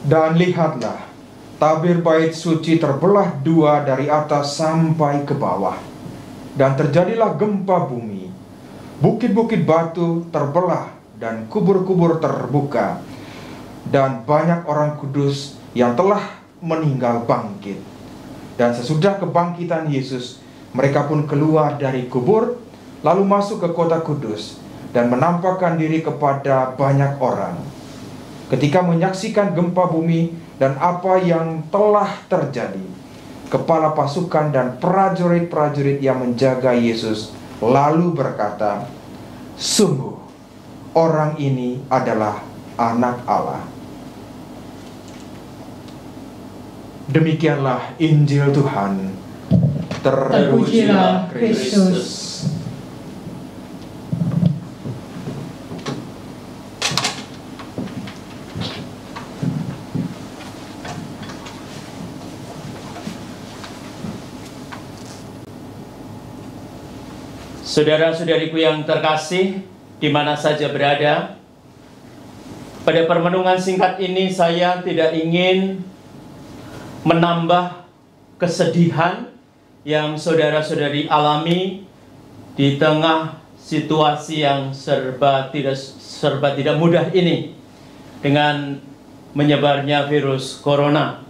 Dan lihatlah, tabir bait suci terbelah dua dari atas sampai ke bawah. Dan terjadilah gempa bumi. Bukit-bukit batu terbelah dan kubur-kubur terbuka. Dan banyak orang kudus yang telah meninggal bangkit. Dan sesudah kebangkitan Yesus, mereka pun keluar dari kubur, lalu masuk ke kota kudus, dan menampakkan diri kepada banyak orang. Ketika menyaksikan gempa bumi dan apa yang telah terjadi, kepala pasukan dan prajurit-prajurit yang menjaga Yesus lalu berkata, "Sungguh, orang ini adalah Anak Allah." Demikianlah Injil Tuhan. Terpujilah Kristus. Saudara-saudariku yang terkasih, di mana saja berada, pada permenungan singkat ini saya tidak ingin menambah kesedihan yang saudara-saudari alami di tengah situasi yang serba tidak mudah ini dengan menyebarnya virus corona.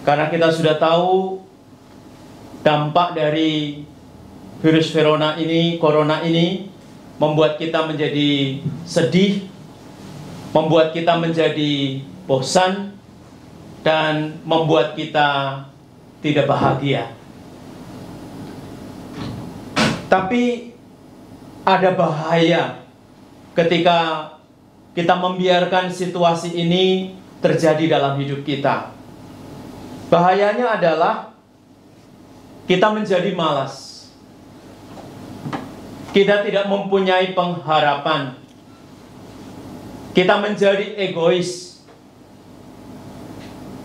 Karena kita sudah tahu dampak dari virus corona ini membuat kita menjadi sedih, membuat kita menjadi bosan, dan membuat kita tidak bahagia. Tapi ada bahaya ketika kita membiarkan situasi ini terjadi dalam hidup kita. Bahayanya adalah kita menjadi malas. Kita tidak mempunyai pengharapan. Kita menjadi egois.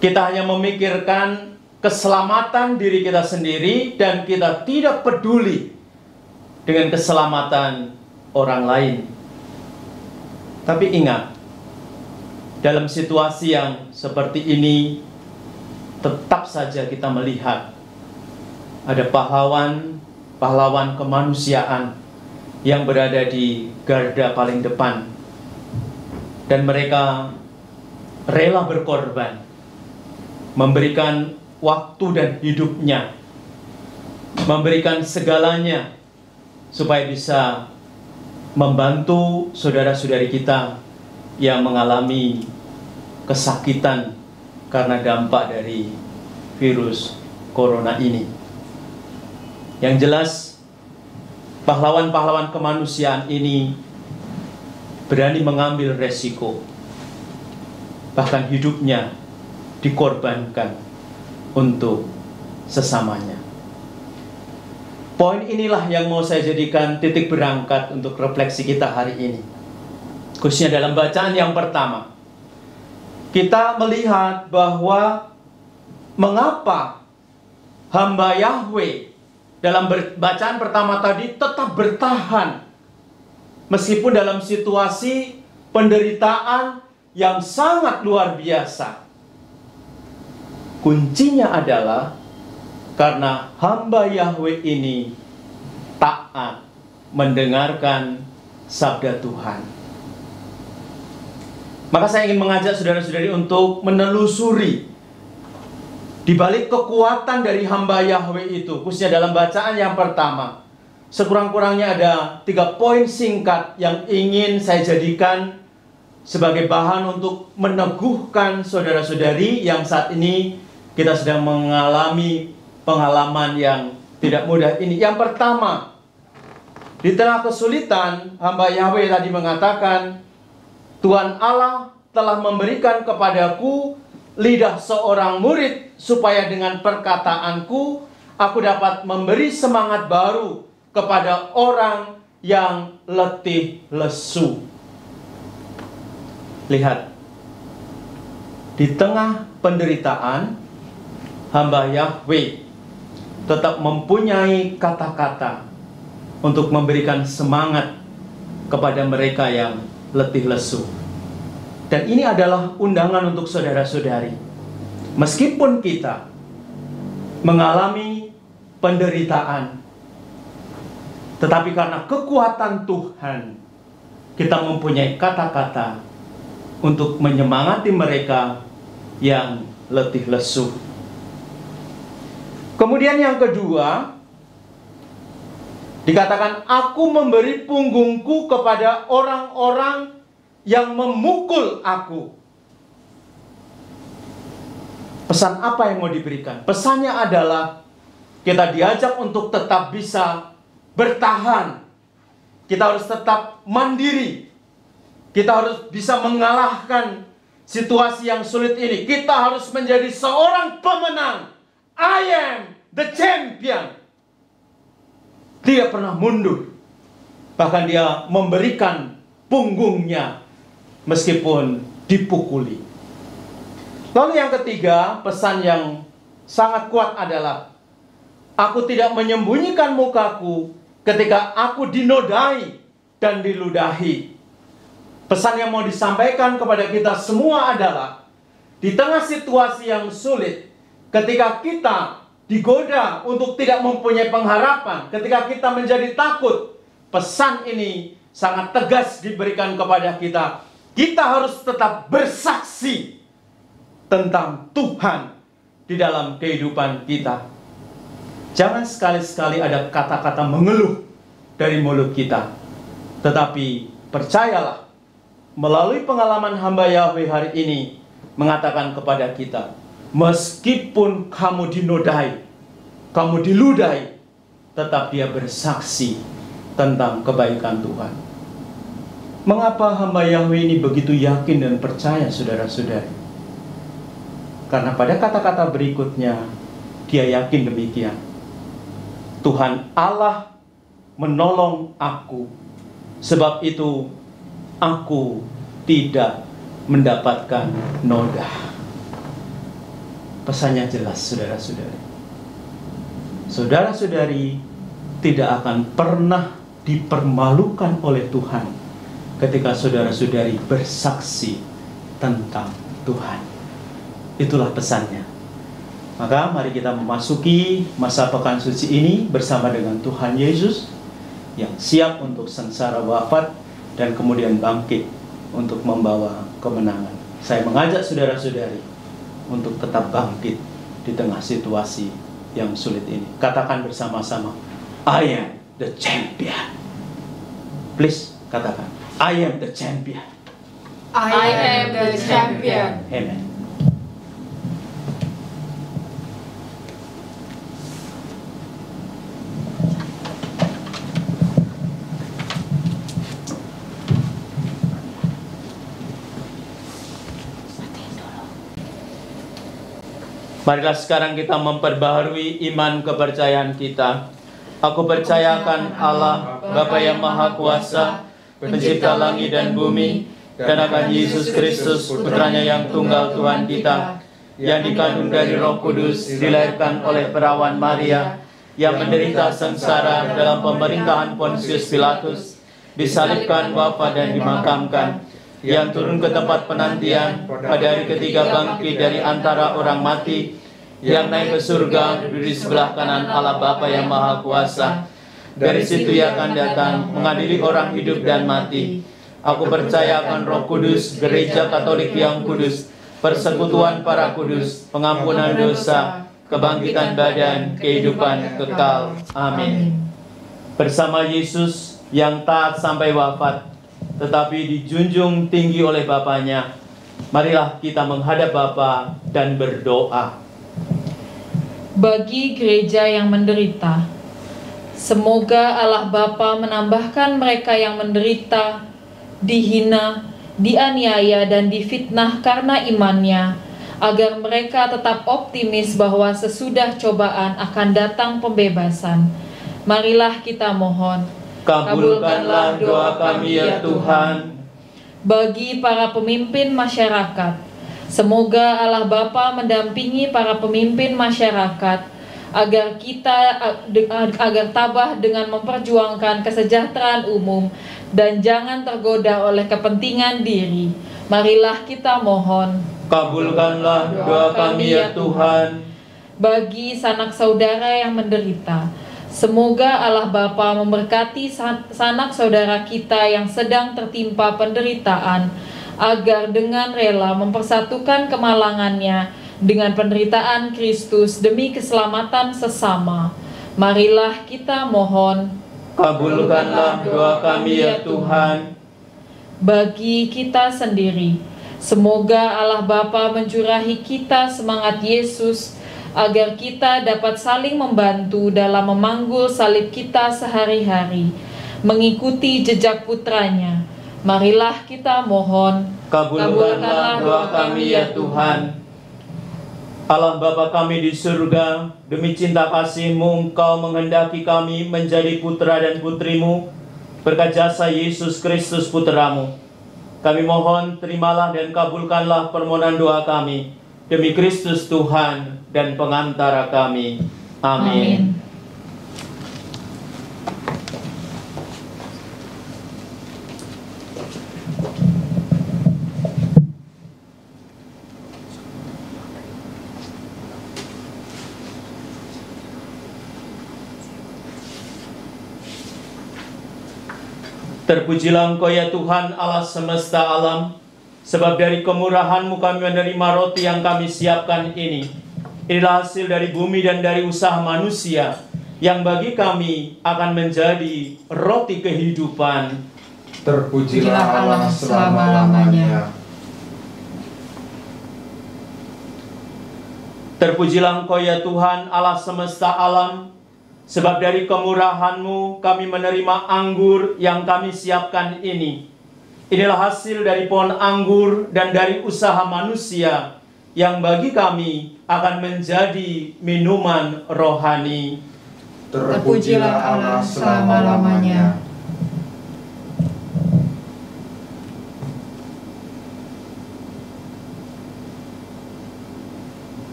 Kita hanya memikirkan keselamatan diri kita sendiri dan kita tidak peduli dengan keselamatan orang lain. Tapi ingat, dalam situasi yang seperti ini, tetap saja kita melihat ada pahlawan kemanusiaan yang berada di garda paling depan. Dan mereka rela berkorban, memberikan waktu dan hidupnya, memberikan segalanya supaya bisa membantu saudara-saudari kita yang mengalami kesakitan karena dampak dari virus corona ini. Yang jelas, pahlawan-pahlawan kemanusiaan ini berani mengambil resiko, bahkan hidupnya dikorbankan untuk sesamanya. Poin inilah yang mau saya jadikan titik berangkat untuk refleksi kita hari ini. Khususnya dalam bacaan yang pertama, kita melihat bahwa mengapa hamba Yahweh dalam bacaan pertama tadi tetap bertahan meskipun dalam situasi penderitaan yang sangat luar biasa. Kuncinya adalah karena hamba Yahweh ini taat mendengarkan sabda Tuhan. Maka saya ingin mengajak saudara-saudari untuk menelusuri di balik kekuatan dari hamba Yahweh itu, khususnya dalam bacaan yang pertama. Sekurang-kurangnya ada 3 poin singkat yang ingin saya jadikan sebagai bahan untuk meneguhkan saudara-saudari yang saat ini kita sedang mengalami pengalaman yang tidak mudah ini. Yang pertama, di tengah kesulitan, hamba Yahweh tadi mengatakan, Tuhan Allah telah memberikan kepadaku lidah seorang murid, supaya dengan perkataanku, aku dapat memberi semangat baru kepada orang yang letih lesu. Lihat, di tengah penderitaan, hamba Yahweh tetap mempunyai kata-kata untuk memberikan semangat kepada mereka yang letih lesu. Dan ini adalah undangan untuk saudara-saudari. Meskipun kita mengalami penderitaan, tetapi karena kekuatan Tuhan, kita mempunyai kata-kata untuk menyemangati mereka yang letih lesu. Kemudian yang kedua, dikatakan, aku memberi punggungku kepada orang-orang yang memukul aku. Pesan apa yang mau diberikan? Pesannya adalah kita diajak untuk tetap bisa bertahan. Kita harus tetap mandiri. Kita harus bisa mengalahkan situasi yang sulit ini. Kita harus menjadi seorang pemenang. I am the champion. Dia pernah mundur. Bahkan dia memberikan punggungnya meskipun dipukuli. Lalu yang ketiga, pesan yang sangat kuat adalah, aku tidak menyembunyikan mukaku ketika aku dinodai dan diludahi. Pesan yang mau disampaikan kepada kita semua adalah, di tengah situasi yang sulit, ketika kita digoda untuk tidak mempunyai pengharapan, ketika kita menjadi takut, pesan ini sangat tegas diberikan kepada kita. Kita harus tetap bersaksi tentang Tuhan di dalam kehidupan kita. Jangan sekali-sekali ada kata-kata mengeluh dari mulut kita. Tetapi percayalah, melalui pengalaman hamba Yahweh hari ini mengatakan kepada kita, meskipun kamu dinodai, kamu diludahi, tetap dia bersaksi tentang kebaikan Tuhan. Mengapa hamba Yahweh ini begitu yakin dan percaya, saudara-saudari? Karena pada kata-kata berikutnya, dia yakin demikian. Tuhan Allah menolong aku, sebab itu aku tidak mendapatkan noda. Pesannya jelas, saudara-saudari. Saudara-saudari tidak akan pernah dipermalukan oleh Tuhan ketika saudara-saudari bersaksi tentang Tuhan. Itulah pesannya. Maka mari kita memasuki masa pekan suci ini bersama dengan Tuhan Yesus yang siap untuk sengsara wafat dan kemudian bangkit untuk membawa kemenangan. Saya mengajak saudara-saudari untuk tetap bangkit di tengah situasi yang sulit ini. Katakan bersama-sama, I am the champion. Please katakan, I am the champion. I am the champion. Amen. Marilah sekarang kita memperbaharui iman kepercayaan kita. Aku percayakan Allah, Bapa yang Maha Kuasa, Pencipta langit dan bumi, dan akan Yesus Kristus, Putranya yang tunggal Tuhan kita, yang dikandung dari Roh Kudus, dilahirkan oleh perawan Maria, yang menderita sengsara dalam pemerintahan Pontius Pilatus, disalibkan, wafat dan dimakamkan, yang turun ke tempat penantian, pada hari ketiga bangkit dari antara orang mati, yang naik ke surga, duduk di sebelah kanan Allah Bapa yang Maha Kuasa. Dari situ ia akan datang mengadili orang hidup dan mati. Aku percaya akan Roh Kudus, Gereja Katolik yang kudus, persekutuan para kudus, pengampunan dosa, kebangkitan badan, kehidupan kekal. Amin. Bersama Yesus yang taat sampai wafat, tetapi dijunjung tinggi oleh Bapaknya, marilah kita menghadap Bapa dan berdoa. Bagi gereja yang menderita, semoga Allah Bapa menambahkan mereka yang menderita, dihina, dianiaya, dan difitnah karena imannya, agar mereka tetap optimis bahwa sesudah cobaan akan datang pembebasan. Marilah kita mohon. Kabulkanlah doa kami ya Tuhan. Bagi para pemimpin masyarakat, semoga Allah Bapa mendampingi para pemimpin masyarakat agar tabah dengan memperjuangkan kesejahteraan umum dan jangan tergoda oleh kepentingan diri. Marilah kita mohon. Kabulkanlah doa kami ya Tuhan. Bagi sanak saudara yang menderita, semoga Allah Bapa memberkati sanak saudara kita yang sedang tertimpa penderitaan, agar dengan rela mempersatukan kemalangannya dengan penderitaan Kristus demi keselamatan sesama. Marilah kita mohon. Kabulkanlah doa kami ya Tuhan. Bagi kita sendiri, semoga Allah Bapa mencurahi kita semangat Yesus, agar kita dapat saling membantu dalam memanggul salib kita sehari-hari, mengikuti jejak putranya. Marilah kita mohon. Kabulkanlah doa kami ya Tuhan. Allah Bapa kami di surga, demi cinta kasih-Mu Engkau menghendaki kami menjadi putra dan putri-Mu berkat jasa Yesus Kristus putra-Mu. Kami mohon terimalah dan kabulkanlah permohonan doa kami demi Kristus Tuhan dan pengantara kami. Amin. Terpujilah Engkau ya Tuhan Allah semesta alam, sebab dari kemurahan-Mu kami menerima roti yang kami siapkan ini. Inilah hasil dari bumi dan dari usaha manusia, yang bagi kami akan menjadi roti kehidupan. Terpujilah Allah selama-lamanya. Terpujilah Engkau ya Tuhan Allah semesta alam, sebab dari kemurahan-Mu kami menerima anggur yang kami siapkan ini. Inilah hasil dari pohon anggur dan dari usaha manusia, yang bagi kami akan menjadi minuman rohani. Terpujilah Allah selama-lamanya.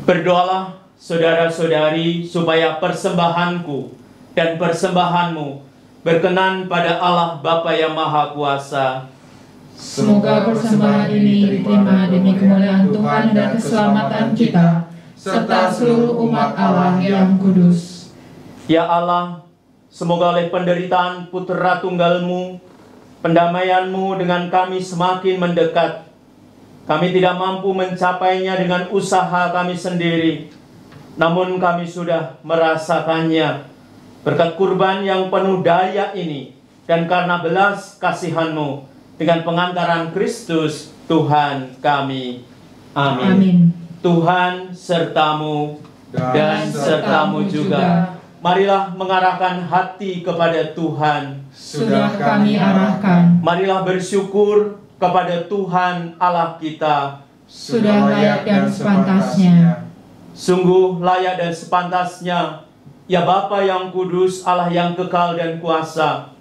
Berdoalah saudara-saudari, supaya persembahanku dan persembahanmu berkenan pada Allah Bapa yang Maha Kuasa. Semoga persembahan ini diterima demi kemuliaan Tuhan dan keselamatan kita, serta seluruh umat Allah yang kudus. Ya Allah, semoga oleh penderitaan Putra Tunggal-Mu, pendamaian-Mu dengan kami semakin mendekat. Kami tidak mampu mencapainya dengan usaha kami sendiri, namun kami sudah merasakannya berkat kurban yang penuh daya ini, dan karena belas kasihan-Mu dengan pengantaran Kristus Tuhan kami. Amin. Amin. Tuhan sertamu dan sertamu juga. Marilah mengarahkan hati kepada Tuhan. Sudah kami arahkan. Marilah bersyukur kepada Tuhan Allah kita. Sudah layak dan sepantasnya. Sungguh layak dan sepantasnya, ya Bapa yang kudus, Allah yang kekal dan kuasa,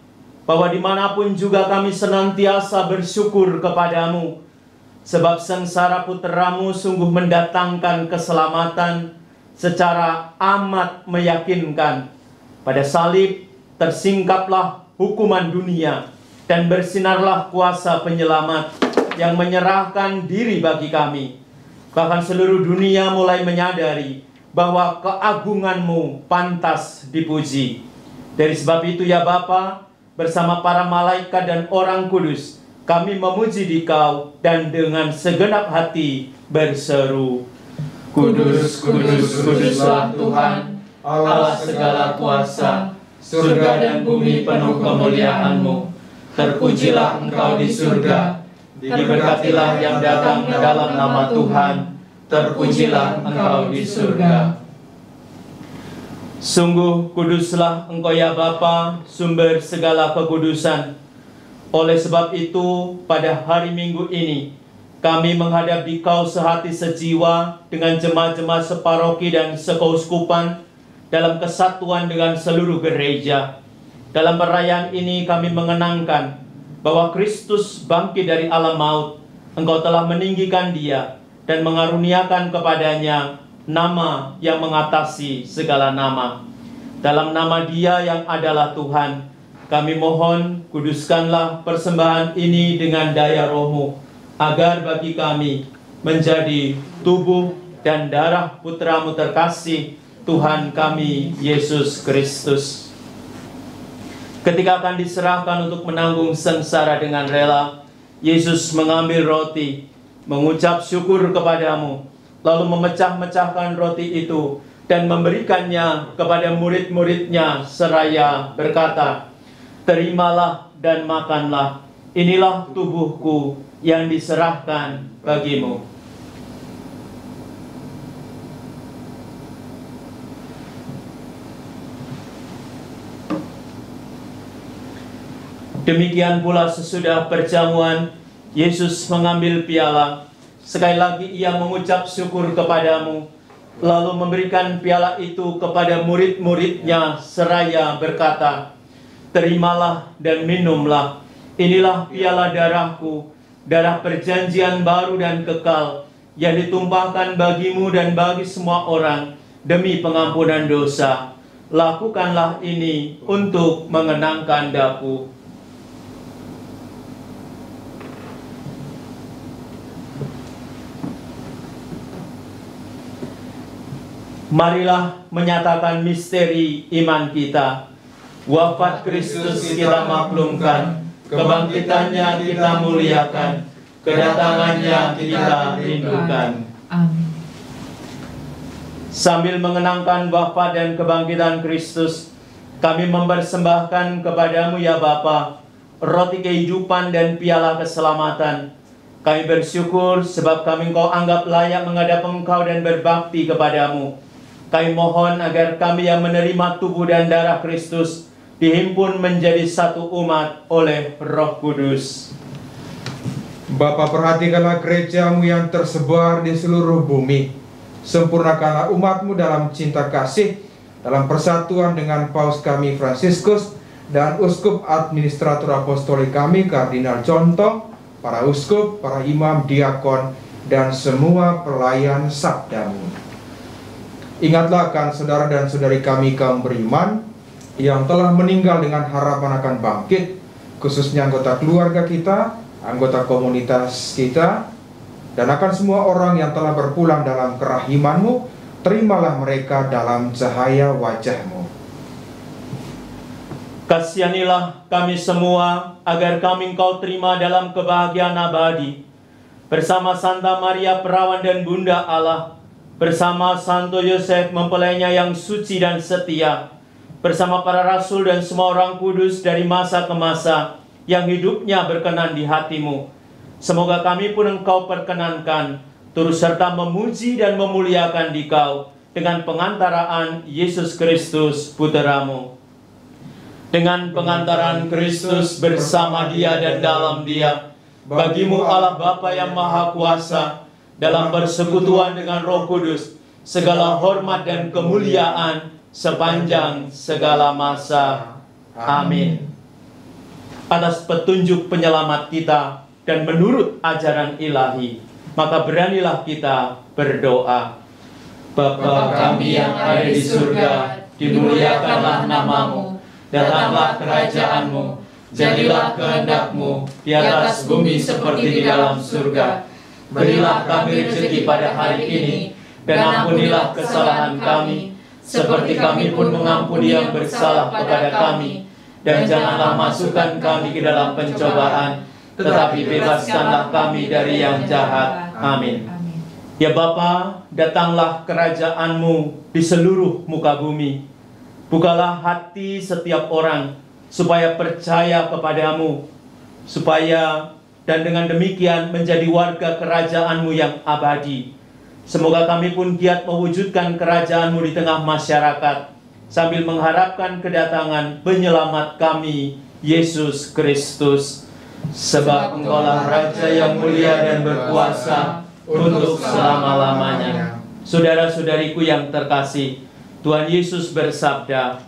bahwa dimanapun juga kami senantiasa bersyukur kepadamu, sebab sengsara putra-Mu sungguh mendatangkan keselamatan secara amat meyakinkan. Pada salib tersingkaplah hukuman dunia, dan bersinarlah kuasa penyelamat yang menyerahkan diri bagi kami. Bahkan seluruh dunia mulai menyadari bahwa keagungan-Mu pantas dipuji. Dari sebab itu ya Bapa, bersama para malaikat dan orang kudus, kami memuji Dikau dan dengan segenap hati berseru, Kudus, kudus, kuduslah Tuhan, Allah segala kuasa, surga dan bumi penuh kemuliaan-Mu. Terpujilah Engkau di surga, diberkatilah yang datang dalam nama Tuhan, terpujilah Engkau di surga. Sungguh kuduslah Engkau ya Bapa, sumber segala kekudusan. Oleh sebab itu, pada hari Minggu ini, kami menghadap Dikau sehati sejiwa dengan jemaat-jemaat separoki dan sekeuskupan dalam kesatuan dengan seluruh gereja. Dalam perayaan ini kami mengenangkan bahwa Kristus bangkit dari alam maut. Engkau telah meninggikan Dia dan mengaruniakan kepadanya nama yang mengatasi segala nama. Dalam nama Dia yang adalah Tuhan, Kami mohon, kuduskanlah persembahan ini dengan daya Roh-Mu, agar bagi kami menjadi tubuh dan darah Putra-Mu terkasih, Tuhan kami, Yesus Kristus. Ketika akan diserahkan untuk menanggung sengsara dengan rela, Yesus mengambil roti, mengucap syukur kepadamu, lalu memecah-mecahkan roti itu dan memberikannya kepada murid-muridnya seraya berkata, "Terimalah dan makanlah, inilah tubuhku yang diserahkan bagimu." Demikian pula sesudah perjamuan, Yesus mengambil piala. Sekali lagi ia mengucap syukur kepadamu, lalu memberikan piala itu kepada murid-muridnya seraya berkata, "Terimalah dan minumlah, inilah piala darahku, darah perjanjian baru dan kekal, yang ditumpahkan bagimu dan bagi semua orang, demi pengampunan dosa. Lakukanlah ini untuk mengenangkan daku." Marilah menyatakan misteri iman kita. Wafat Kristus kita maklumkan, kebangkitannya kita muliakan, kedatangannya kita rindukan. Amin. Sambil mengenangkan wafat dan kebangkitan Kristus, kami mempersembahkan kepadamu ya Bapa, roti kehidupan dan piala keselamatan. Kami bersyukur sebab kami Engkau anggap layak menghadap Engkau dan berbakti kepadamu. Kami mohon agar kami yang menerima tubuh dan darah Kristus dihimpun menjadi satu umat oleh Roh Kudus. Bapa, perhatikanlah gereja-Mu yang tersebar di seluruh bumi. Sempurnakanlah umat-Mu dalam cinta kasih, dalam persatuan dengan Paus kami Fransiskus dan Uskup Administrator Apostolik kami Kardinal John Tong, para uskup, para imam, diakon, dan semua pelayan sabda-Mu. Ingatlah akan saudara dan saudari kami kaum beriman yang telah meninggal dengan harapan akan bangkit, khususnya anggota keluarga kita, anggota komunitas kita, dan akan semua orang yang telah berpulang dalam kerahiman-Mu. Terimalah mereka dalam cahaya wajah-Mu. Kasihanilah kami semua agar kami Engkau terima dalam kebahagiaan abadi bersama Santa Maria Perawan dan Bunda Allah, bersama Santo Yosef mempelainya yang suci dan setia, bersama para rasul dan semua orang kudus dari masa ke masa yang hidupnya berkenan di hati-Mu. Semoga kami pun Engkau perkenankan, turut serta memuji dan memuliakan Dikau dengan pengantaraan Yesus Kristus Putra-Mu. Dengan pengantaran Kristus bersama Dia dan dalam Dia, bagi-Mu Allah Bapa yang Maha Kuasa, dalam persekutuan dengan Roh Kudus, segala hormat dan kemuliaan sepanjang segala masa. Amin. Atas petunjuk penyelamat kita dan menurut ajaran ilahi, maka beranilah kita berdoa. Bapa kami yang ada di surga, dimuliakanlah nama-Mu, datanglah kerajaan-Mu, jadilah kehendak-Mu di atas bumi seperti di dalam surga. Berilah kami rezeki pada hari ini, dan ampunilah kesalahan kami, seperti kami pun mengampuni yang bersalah kepada kami. Dan janganlah masukkan kami ke dalam pencobaan, tetapi bebaskanlah kami dari yang jahat. Amin. Ya Bapa, datanglah kerajaan-Mu di seluruh muka bumi. Bukalah hati setiap orang, supaya percaya kepadamu, supaya dan dengan demikian menjadi warga kerajaan-Mu yang abadi. Semoga kami pun giat mewujudkan kerajaan-Mu di tengah masyarakat, sambil mengharapkan kedatangan penyelamat kami, Yesus Kristus. Sebab Engkaulah Raja yang mulia dan berkuasa untuk selama-lamanya. Saudara-saudariku yang terkasih, Tuhan Yesus bersabda,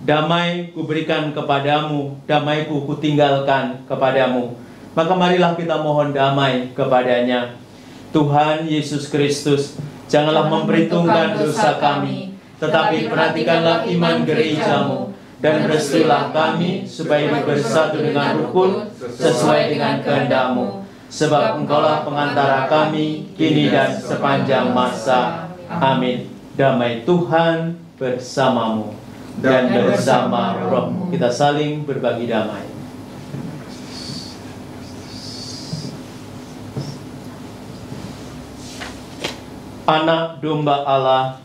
"Damai kuberikan kepadamu, damai-Ku kutinggalkan kepadamu." Maka marilah kita mohon damai kepadanya. Tuhan Yesus Kristus, janganlah memperhitungkan dosa kami, tetapi perhatikanlah iman gereja-Mu, dan restuilah kami supaya hidup bersatu dengan rukun sesuai dengan kehendak-Mu. Sebab Engkaulah pengantara kami kini dan sepanjang masa. Amin. Damai Tuhan bersamamu dan bersama rohmu. Kita saling berbagi damai. Anak domba Allah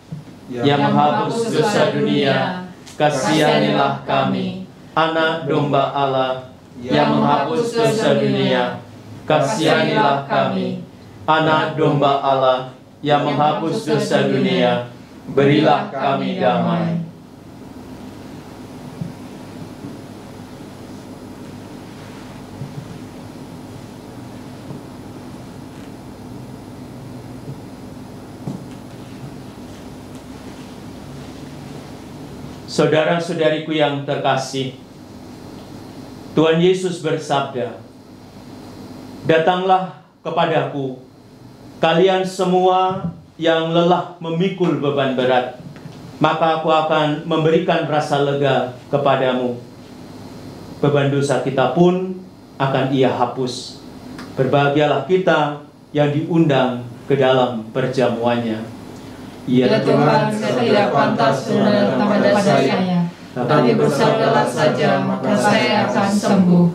yang menghapus dosa dunia, kasihanilah kami. Anak domba Allah yang menghapus dosa dunia, kasihanilah kami. Anak domba Allah yang menghapus dosa dunia, berilah kami damai. Saudara-saudariku yang terkasih, Tuhan Yesus bersabda, "Datanglah kepadaku, kalian semua yang lelah memikul beban berat, maka aku akan memberikan rasa lega kepadamu. Beban dosa kita pun akan Ia hapus. Berbahagialah kita yang diundang ke dalam perjamuannya." Ya Tuhan, saya tidak pantas berada pada saya, tapi bersabdalah saja, maka saya akan sembuh.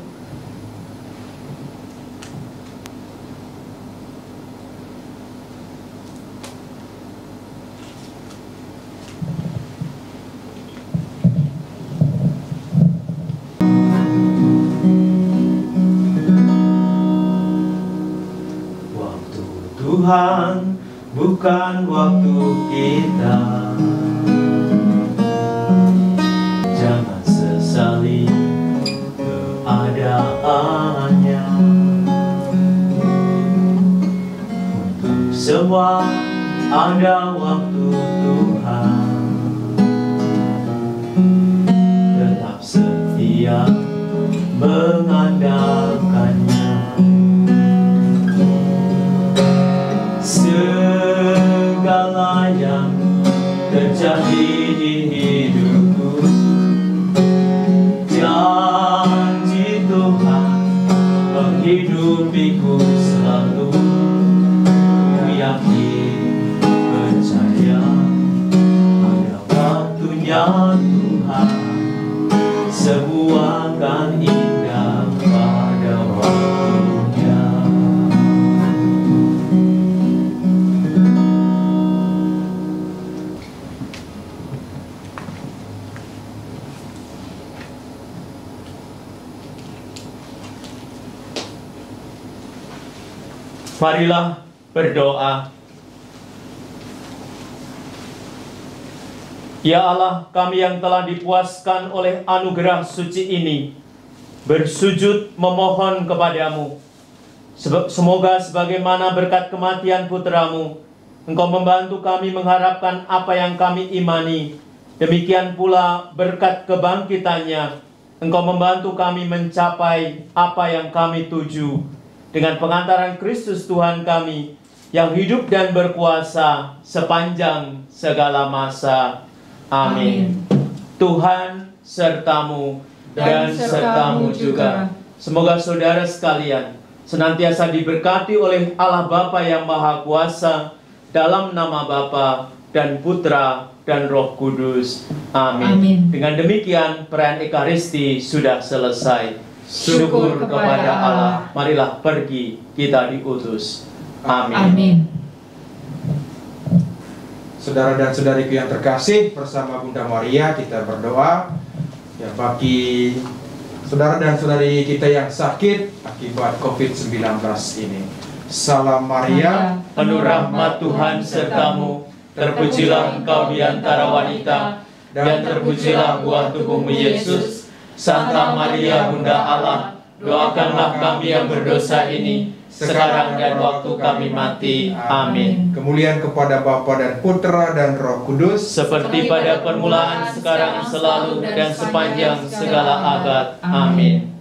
Waktu Tuhan bukan waktu kita. Jangan sesali keadaannya. Untuk semua ada waktu Tuhan. Tetap setia mengandalkannya. Segala yang terjadi di hidupku, janji Tuhan menghidupiku selalu. Ku yakin, percaya ada waktunya Tuhan, semua akan indah pada waktunya. Marilah berdoa. Ya Allah, kami yang telah dipuaskan oleh anugerah suci ini, bersujud memohon kepadamu. Semoga sebagaimana berkat kematian putra-Mu, Engkau membantu kami mengharapkan apa yang kami imani. Demikian pula berkat kebangkitannya, Engkau membantu kami mencapai apa yang kami tuju. Dengan pengantaran Kristus Tuhan kami, yang hidup dan berkuasa sepanjang segala masa. Amin. Tuhan sertamu dan sertamu juga. Semoga saudara sekalian senantiasa diberkati oleh Allah Bapa yang Maha Kuasa, dalam nama Bapa dan Putra dan Roh Kudus. Amin. Amin. Dengan demikian perayaan Ekaristi sudah selesai. Syukur kepada Allah. Marilah pergi, kita diutus. Amin. Amin. Saudara dan saudariku yang terkasih, bersama Bunda Maria kita berdoa ya bagi saudara dan saudari kita yang sakit akibat COVID-19 ini. Salam Maria, penuh rahmat Tuhan sertamu, terpujilah engkau di antara wanita, dan terpujilah buah tubuhmu Yesus. Santa Maria Bunda Allah, doakanlah kami yang berdosa ini, sekarang dan waktu kami mati. Amin. Kemuliaan kepada Bapa dan Putra dan Roh Kudus, Seperti pada permulaan, sekarang, selalu, dan sepanjang segala abad. Amin.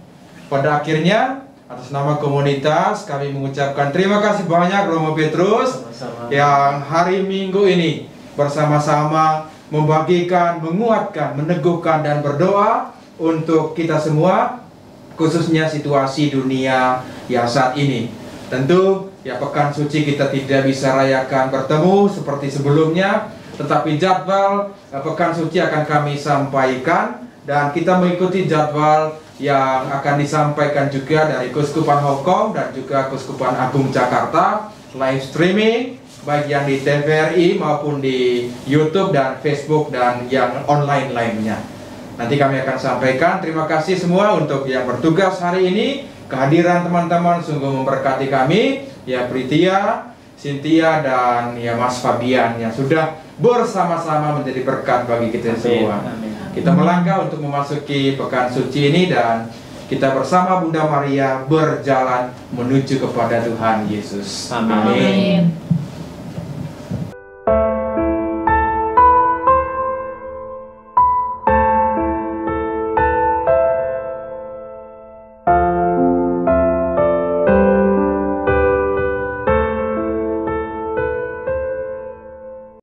pada akhirnya atas nama komunitas kami mengucapkan terima kasih banyak Romo Petrus Sama-sama. yang hari Minggu ini bersama-sama membagikan, menguatkan, meneguhkan, dan berdoa untuk kita semua, khususnya situasi dunia yang saat ini. Tentu ya pekan suci kita tidak bisa rayakan bertemu seperti sebelumnya, tetapi jadwal pekan suci akan kami sampaikan, dan kita mengikuti jadwal yang akan disampaikan juga dari Keuskupan Hong Kong dan juga Keuskupan Agung Jakarta, live streaming baik yang di TVRI maupun di YouTube dan Facebook dan yang online lainnya. Nanti kami akan sampaikan. Terima kasih semua untuk yang bertugas hari ini. Kehadiran teman-teman sungguh memberkati kami. Ya, Pritia, Cynthia, dan ya Mas Fabian yang sudah bersama-sama menjadi berkat bagi kita semua. Kita melangkah untuk memasuki pekan suci ini, dan kita bersama Bunda Maria berjalan menuju kepada Tuhan Yesus. Amin. Amin.